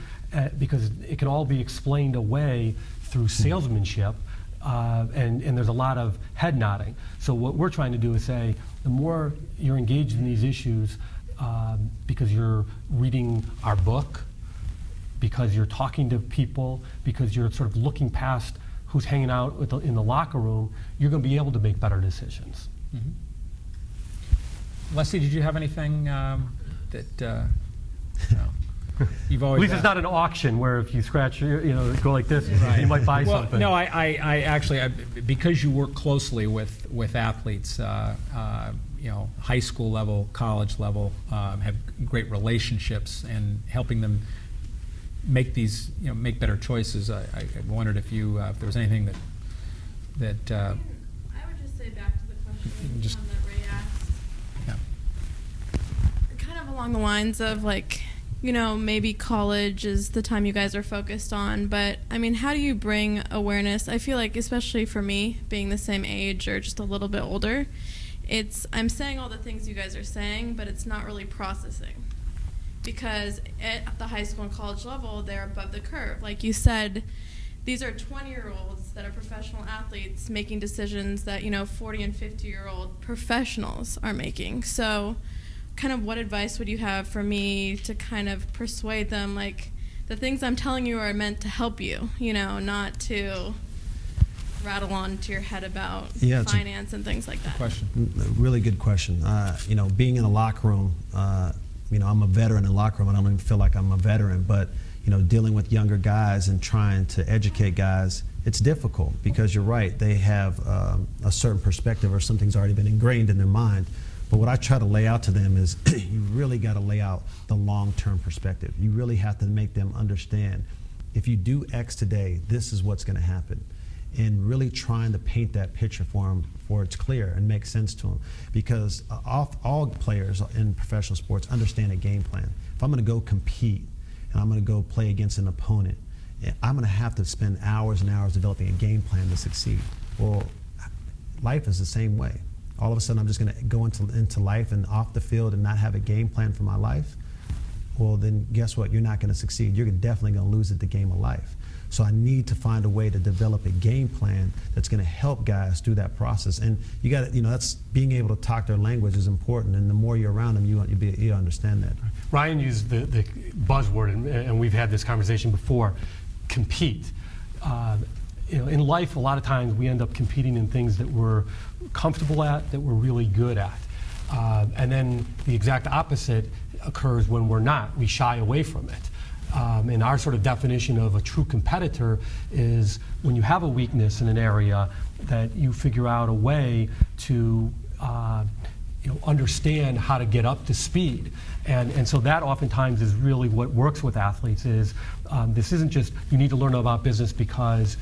Because it can all be explained away through salesmanship, and there's a lot of head nodding. So what we're trying to do is say, the more you're engaged in these issues, because you're reading our book, because you're talking to people, because you're sort of looking past who's hanging out in the locker room, you're going to be able to make better decisions. Mm-hmm. Leslie, did you have anything that no. You've always At least it's not an auction where if you scratch, go like this, right. You might buy well, something. No, I actually, because you work closely with athletes, high school level, college level, have great relationships and helping them make these, make better choices. I wondered if you, if there was anything that. I would just say back to the question that Ray asked. Yeah. Kind of along the lines of maybe college is the time you guys are focused on, but I mean, how do you bring awareness? I feel like, especially for me, being the same age or just a little bit older, I'm saying all the things you guys are saying, but it's not really processing. Because at the high school and college level, they're above the curve. Like you said, these are 20-year-olds that are professional athletes making decisions that 40 and 50-year-old professionals are making. So kind of what advice would you have for me to kind of persuade them, like, the things I'm telling you are meant to help you, not to rattle on to your head about finance and things like that? Question. Really good question. Being in a locker room, I'm a veteran in locker room. I don't even feel like I'm a veteran, but dealing with younger guys and trying to educate guys, it's difficult because you're right. They have a certain perspective or something's already been ingrained in their mind. But what I try to lay out to them is you really got to lay out the long-term perspective. You really have to make them understand, if you do X today, this is what's going to happen. And really trying to paint that picture for them before it's clear and makes sense to them. Because all players in professional sports understand a game plan. If I'm going to go compete and I'm going to go play against an opponent, I'm going to have to spend hours and hours developing a game plan to succeed. Well, life is the same way. All of a sudden I'm just going to go into life and off the field and not have a game plan for my life. Well, then guess what? You're not going to succeed. You're definitely going to lose at the game of life. So I need to find a way to develop a game plan that's going to help guys through that process. And you got to, that's being able to talk their language is important. And the more you're around them, you understand that. Ryan used the buzzword, and we've had this conversation before, compete. In life, a lot of times we end up competing in things that we're comfortable at, that we're really good at. And then the exact opposite occurs when we're not. We shy away from it. And our sort of definition of a true competitor is when you have a weakness in an area that you figure out a way to understand how to get up to speed. And so that oftentimes is really what works with athletes is this isn't just you need to learn about business because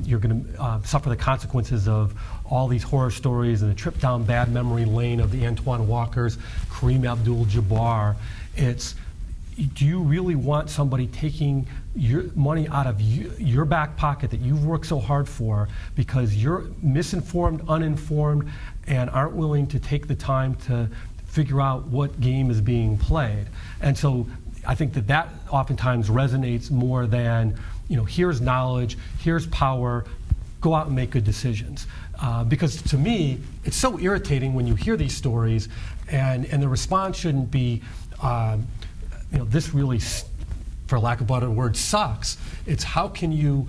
you're going to suffer the consequences of all these horror stories and the trip down bad memory lane of the Antoine Walkers, Kareem Abdul-Jabbar. It's, do you really want somebody taking your money out of your back pocket that you've worked so hard for because you're misinformed, uninformed, and aren't willing to take the time to figure out what game is being played? And so I think that oftentimes resonates more than here's knowledge, here's power, go out and make good decisions. Because to me, it's so irritating when you hear these stories, and the response shouldn't be, this really, for lack of a better word, sucks. It's how can you,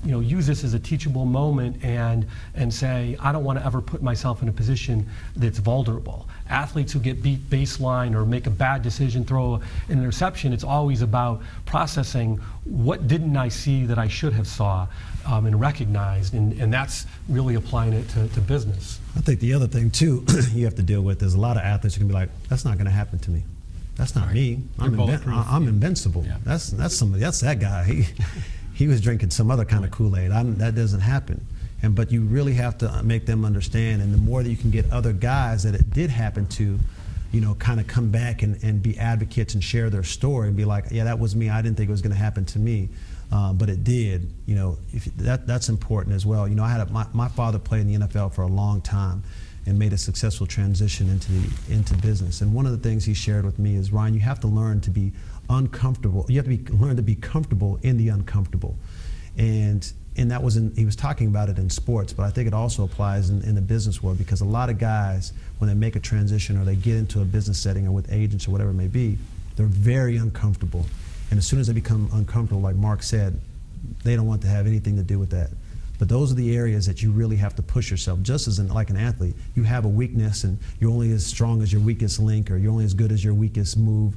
use this as a teachable moment and say, I don't want to ever put myself in a position that's vulnerable. Athletes who get beat baseline or make a bad decision, throw an interception, it's always about processing what didn't I see that I should have saw and recognized, and that's really applying it to business. I think the other thing too you have to deal with is a lot of athletes are gonna be like, that's not gonna happen to me. That's not me. I'm invincible. Yeah. That's somebody. That's that guy. He was drinking some other kind of Kool-Aid. That doesn't happen. But you really have to make them understand. And the more that you can get other guys that it did happen to, kind of come back and be advocates and share their story and be like, yeah, that was me. I didn't think it was going to happen to me, but it did. That's important as well. I had my father played in the NFL for a long time and made a successful transition into business. And one of the things he shared with me is, Ryan, you have to learn to be uncomfortable. You have to learn to be comfortable in the uncomfortable. And that was he was talking about it in sports, but I think it also applies in the business world, because a lot of guys, when they make a transition or they get into a business setting or with agents or whatever it may be, they're very uncomfortable. And as soon as they become uncomfortable, like Mark said, they don't want to have anything to do with that. But those are the areas that you really have to push yourself. Just as like an athlete, you have a weakness and you're only as strong as your weakest link, or you're only as good as your weakest move.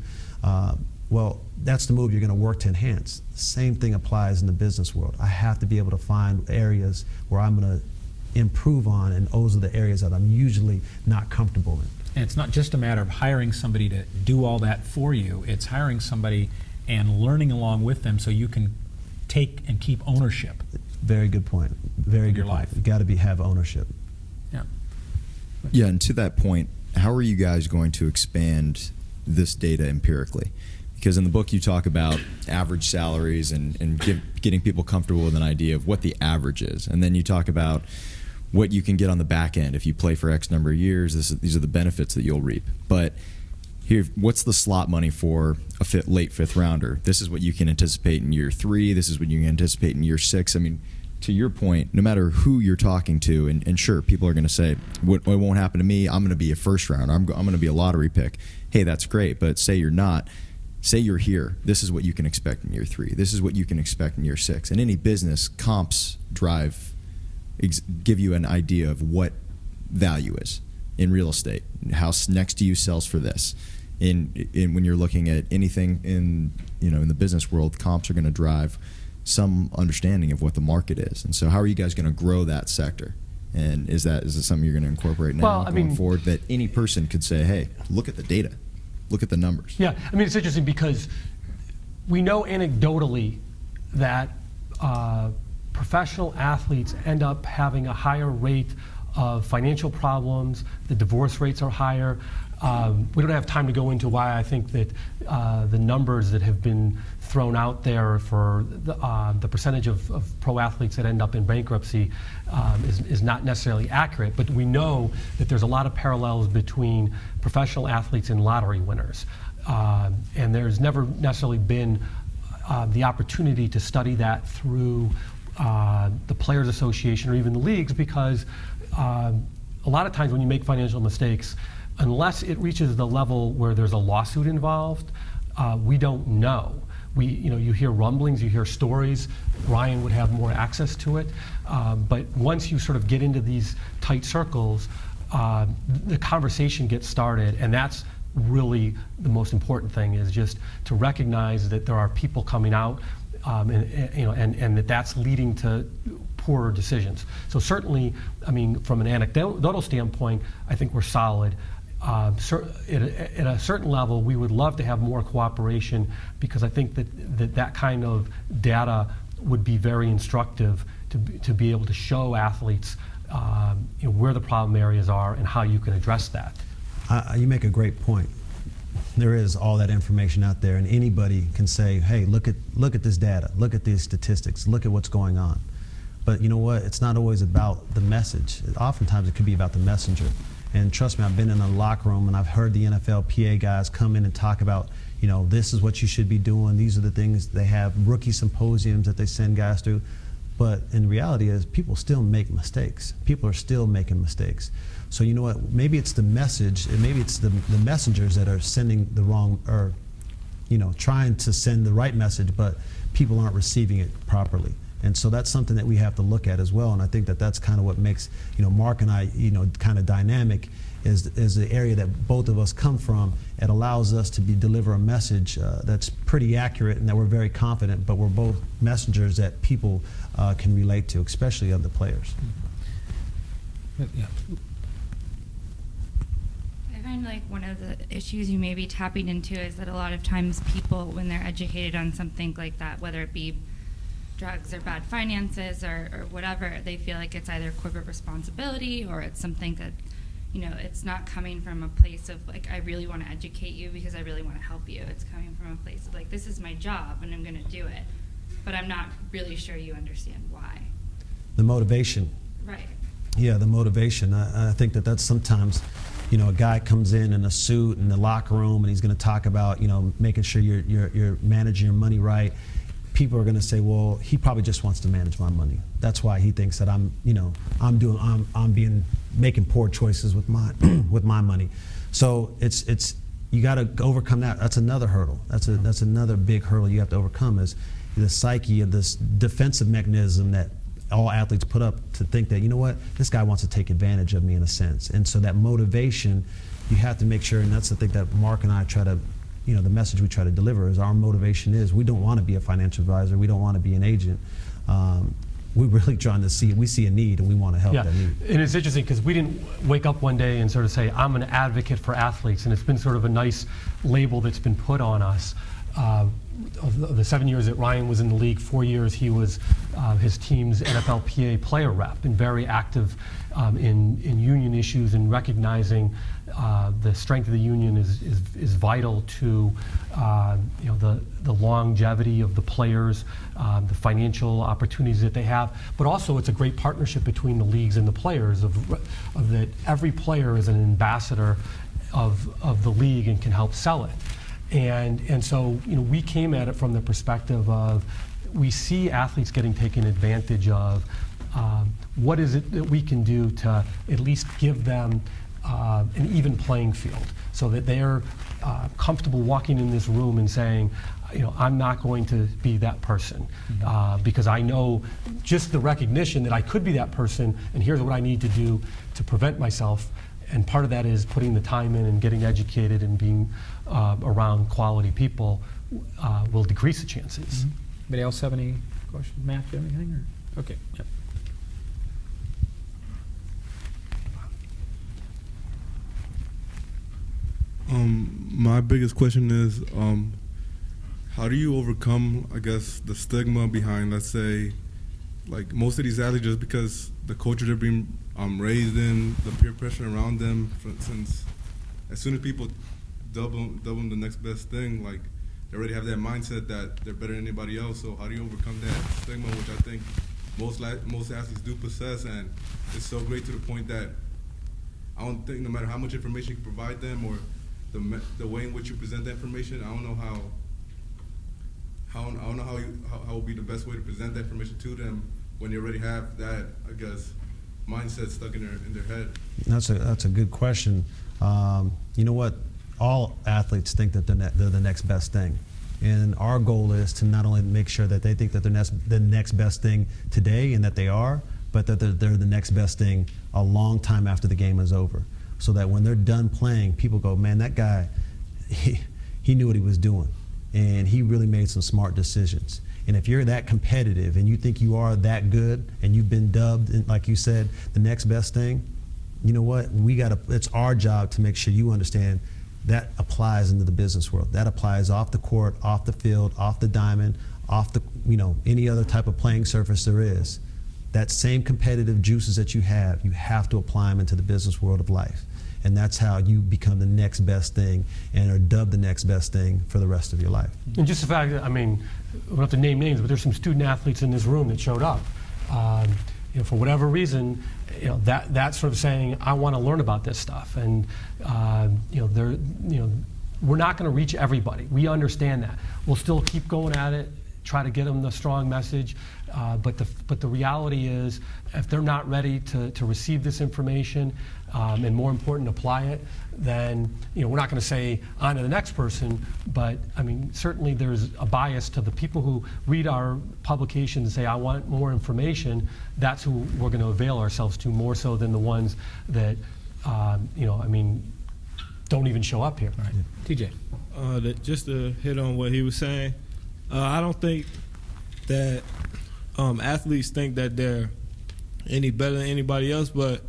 Well, that's the move you're going to work to enhance. The same thing applies in the business world. I have to be able to find areas where I'm going to improve on, and those are the areas that I'm usually not comfortable in. And it's not just a matter of hiring somebody to do all that for you. It's hiring somebody and learning along with them so you can take and keep ownership. Very good point. Very good point. You got to have ownership. Yeah. Yeah, and to that point, how are you guys going to expand this data empirically? Because in the book you talk about average salaries and getting people comfortable with an idea of what the average is. And then you talk about what you can get on the back end. If you play for X number of years, these are the benefits that you'll reap. But here, what's the slot money for a late fifth rounder? This is what you can anticipate in year 3. This is what you can anticipate in year 6. I mean, to your point, no matter who you're talking to, and sure, people are going to say, what won't happen to me, I'm going to be a first rounder, I'm going to be a lottery pick. Hey, that's great, but say you're not. Say you're here. This is what you can expect in year 3. This is what you can expect in year 6. In any business, comps give you an idea of what value is. In real estate, house next to you sells for this. When you're looking at anything in the business world, comps are going to drive some understanding of what the market is. And so how are you guys going to grow that sector? And is it something you're going to incorporate now going forward, that any person could say, hey, look at the data, look at the numbers? Yeah, I mean, it's interesting because we know anecdotally that professional athletes end up having a higher rate of financial problems, the divorce rates are higher. We don't have time to go into why I think that the numbers that have been thrown out there for the percentage of pro athletes that end up in bankruptcy is not necessarily accurate, but we know that there's a lot of parallels between professional athletes and lottery winners. And there's never necessarily been the opportunity to study that through the Players Association or even the leagues, because a lot of times when you make financial mistakes, unless it reaches the level where there's a lawsuit involved, we don't know. You hear rumblings, you hear stories. Ryan would have more access to it, but once you sort of get into these tight circles, the conversation gets started, and that's really the most important thing, is just to recognize that there are people coming out, and that's leading to poorer decisions. So certainly, I mean, from an anecdotal standpoint, I think we're solid. At a certain level, we would love to have more cooperation, because I think that kind of data would be very instructive to be able to show athletes where the problem areas are and how you can address that. You make a great point. There is all that information out there, and anybody can say, hey, look at this data, look at these statistics, look at what's going on. But you know what? It's not always about the message. Oftentimes it could be about the messenger. And trust me, I've been in a locker room and I've heard the NFL PA guys come in and talk about, you know, this is what you should be doing. These are the things. They have rookie symposiums that they send guys through. But in reality is people still make mistakes. People are still making mistakes. So you know what, maybe it's the message, and maybe it's the messengers that are sending the wrong, or, you know, trying to send the right message, but people aren't receiving it properly. And so that's something that we have to look at as well. And I think that that's kind of what makes, you know, Mark and I, you know, kind of dynamic, is the area that both of us come from. It allows us to deliver a message that's pretty accurate and that we're very confident, but we're both messengers that people can relate to, especially other players. Yeah. I find like one of the issues you may be tapping into is that a lot of times people, when they're educated on something like that, whether it be drugs or bad finances or whatever, they feel like it's either corporate responsibility or it's something that, you know, it's not coming from a place of like, I really want to educate you because I really want to help you. It's coming from a place of like, this is my job and I'm going to do it, but I'm not really sure you understand why. The motivation. Right. Yeah, the motivation. I think that that's sometimes, you know, a guy comes in a suit in the locker room and he's going to talk about, you know, making sure you're managing your money right. People are going to say, well, he probably just wants to manage my money. That's why he thinks that I'm making poor choices with my with my money. So it's you got to overcome that. That's another hurdle. That's another big hurdle you have to overcome, is the psyche of this defensive mechanism that all athletes put up to think that, you know what, this guy wants to take advantage of me in a sense. And so that motivation, you have to make sure, and that's the thing that Mark and I try to, you know, the message we try to deliver is our motivation is we don't want to be a financial advisor, we don't want to be an agent. We're really trying to we see a need and we want to help that need. And it's interesting because we didn't wake up one day and sort of say, I'm an advocate for athletes, and it's been sort of a nice label that's been put on us. Of the 7 years that Ryan was in the league, 4 years he was his team's NFLPA player rep and very active in union issues and recognizing the strength of the union is vital to you know, the longevity of the players, the financial opportunities that they have, but also it's a great partnership between the leagues and the players of that every player is an ambassador of the league and can help sell it. And so, you know, we came at it from the perspective of we see athletes getting taken advantage of. What is it that we can do to at least give them an even playing field so that they're comfortable walking in this room and saying, you know, I'm not going to be that person because I know just the recognition that I could be that person, and here's what I need to do to prevent myself. And part of that is putting the time in and getting educated and being around quality people will decrease the chances. Anybody else have any questions? Matt, do you have anything? Or? Okay. Yep. My biggest question is, how do you overcome, I guess, the stigma behind, let's say, like most of these athletes, just because the culture they're being raised in, the peer pressure around them, for instance, as soon as people dub them the next best thing, like they already have that mindset that they're better than anybody else. So how do you overcome that stigma, which I think most athletes do possess, and it's so great to the point that I don't think no matter how much information you can provide them or the way in which you present that information, I don't know how will be the best way to present that information to them when they already have that, I guess, mindset stuck in their head. That's a good question. You know what? All athletes think that they're the next best thing. And our goal is to not only make sure that they think that they're the next best thing today and that they are, but that they're the next best thing a long time after the game is over. So that when they're done playing, people go, man, that guy, he knew what he was doing. And he really made some smart decisions. And if you're that competitive and you think you are that good and you've been dubbed, like you said, the next best thing, you know what? It's our job to make sure you understand that applies into the business world. That applies off the court, off the field, off the diamond, off the, you know, any other type of playing surface there is. That same competitive juices that you have to apply them into the business world of life. And that's how you become the next best thing and are dubbed the next best thing for the rest of your life. And just the fact that, I mean, we don't have to name names, but there's some student athletes in this room that showed up. You know, for whatever reason, you know, that sort of saying, I want to learn about this stuff. And you know, we're not going to reach everybody. We understand that. We'll still keep going at it, try to get them the strong message. But the reality is, if they're not ready to receive this information, and more important, apply it, then we're not going to say on to the next person. But I mean, certainly there's a bias to the people who read our publications and say, I want more information. That's who we're going to avail ourselves to more so than the ones that don't even show up here. Right. TJ. Just to hit on what he was saying, I don't think that athletes think that they're any better than anybody else, but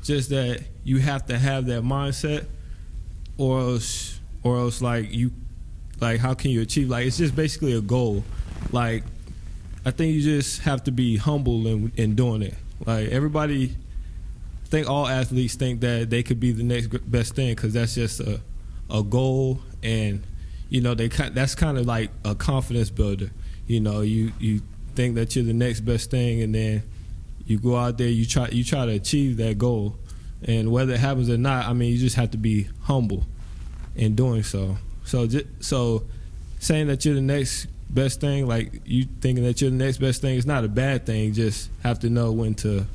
just that you have to have that mindset, or else how can you achieve? Like, it's just basically a goal. Like, I think you just have to be humble in doing it. Like, everybody, I think all athletes think that they could be the next best thing, because that's just a goal, and that's kind of like a confidence builder. You think that you're the next best thing, and then you go out there, you try to achieve that goal, and whether it happens or not, I mean, you just have to be humble in doing so. So saying that you're the next best thing, like you thinking that you're the next best thing, is not a bad thing. You just have to know when to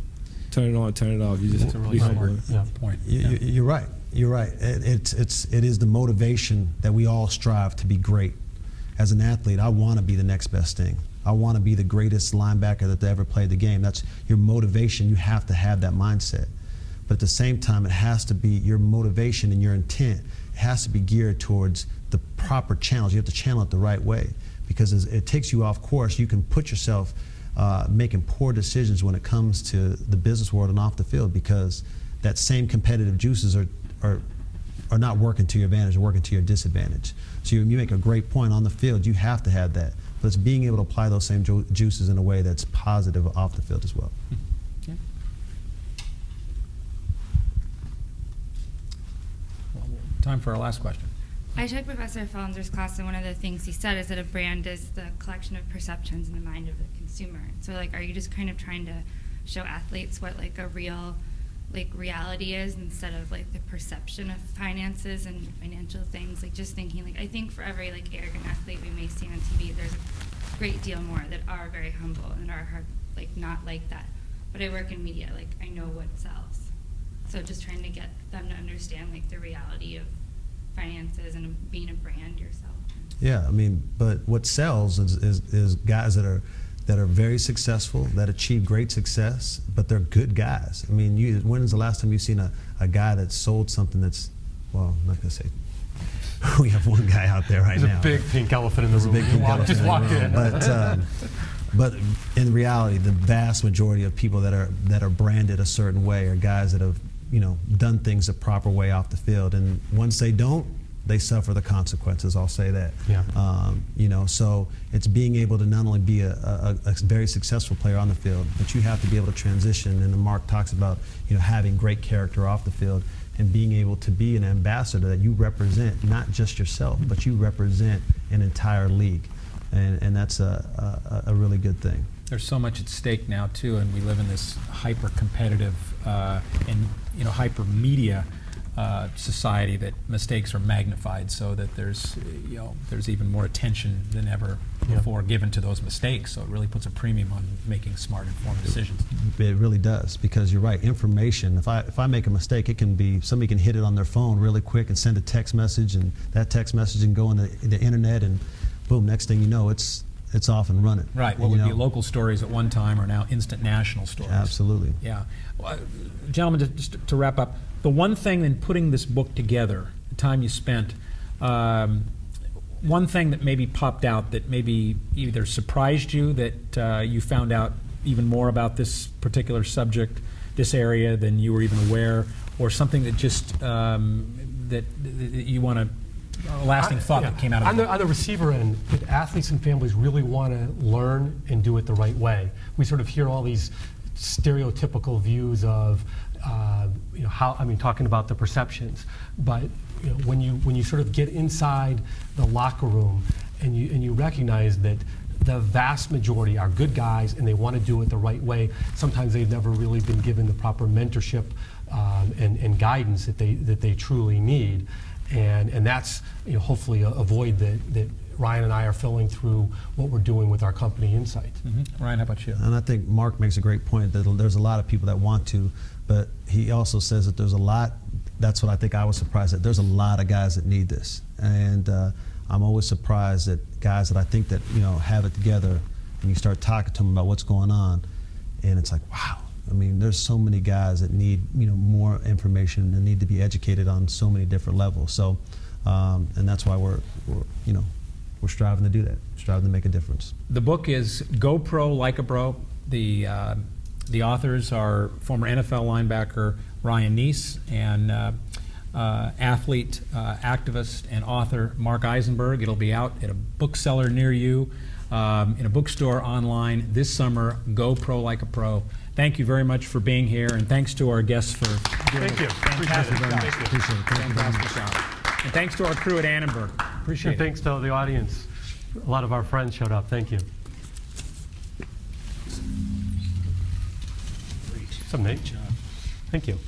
turn it on, turn it off. You just That's a really be humble. smart point. You're right. You're right. It is the motivation that we all strive to be great. As an athlete, I want to be the next best thing. I want to be the greatest linebacker that ever played the game. That's your motivation. You have to have that mindset. But at the same time, it has to be your motivation and your intent. It has to be geared towards the proper channels. You have to channel it the right way, because as it takes you off course, you can put yourself making poor decisions when it comes to the business world and off the field, because that same competitive juices are not working to your advantage, or working to your disadvantage. So you make a great point on the field. You have to have that. But it's being able to apply those same juices in a way that's positive off the field as well. Okay. Well, time for our last question. I took Professor Fellenzer's class, and one of the things he said is that a brand is the collection of perceptions in the mind of the consumer. So, are you just kind of trying to show athletes what, a real, reality is, instead of, the perception of finances and financial things? Just thinking, I think for every, arrogant athlete we may see on TV, there's a great deal more that are very humble and are, not like that. But I work in media, I know what sells. So just trying to get them to understand, the reality of finances and being a brand yourself. Yeah, I mean, but what sells is guys that are very successful, that achieve great success, but they're good guys. I mean, when is the last time you've seen a guy that sold something that's, well, I'm not going to say, we have one guy out there right now. There's a big pink elephant in the room. There's a big pink elephant just in the walked room. in. But in reality, the vast majority of people that are branded a certain way are guys that have, done things the proper way off the field. And once they don't, they suffer the consequences. I'll say that. Yeah. So it's being able to not only be a very successful player on the field, but you have to be able to transition. And Mark talks about having great character off the field, and being able to be an ambassador that you represent not just yourself, but you represent an entire league, and that's a really good thing. There's so much at stake now too, and we live in this hyper-competitive and hyper media society that mistakes are magnified, so that there's even more attention than ever before given to those mistakes. So it really puts a premium on making smart, informed decisions. It really does, because you're right. Information. If I make a mistake, it can be somebody can hit it on their phone really quick and send a text message, and that text message can go on the internet, and boom, next thing you know, it's off and running. Right. What would be local stories at one time are now instant national stories. Absolutely. Yeah. Well, gentlemen, just to wrap up, the one thing in putting this book together, the time you spent, one thing that maybe popped out that maybe either surprised you, that you found out even more about this particular subject, this area, than you were even aware, or something that just that you want to, a lasting thought that came out of it. On the receiver end, that athletes and families really want to learn and do it the right way. We sort of hear all these stereotypical views of talking about the perceptions, but when you sort of get inside the locker room and you recognize that the vast majority are good guys and they want to do it the right way. Sometimes they've never really been given the proper mentorship and guidance that they truly need. And that's, hopefully a void that Ryan and I are filling through what we're doing with our company Insight. Ryan, how about you? And I think Mark makes a great point that there's a lot of people that want to, but he also says that there's a lot. That's what I think I was surprised at. There's a lot of guys that need this, and I'm always surprised that guys that I think that have it together, and you start talking to them about what's going on, and it's like, wow. I mean, there's so many guys that need more information and need to be educated on so many different levels. So, and that's why we're striving to do that, striving to make a difference. The book is Go Pro Like a Bro. The authors are former NFL linebacker Ryan Nece and athlete, activist, and author Marc Isenberg. It'll be out at a bookseller near you, in a bookstore, online this summer. Go Pro Like a Pro. Thank you very much for being here, and thanks to our guests for doing Thank you. fantastic job. Appreciate it. Appreciate it. Thank you very much. Fantastic job. And thanks to our crew at Annenberg. Appreciate And it. thanks to the audience. A lot of our friends showed up. Thank you. Some Nate. Thank you.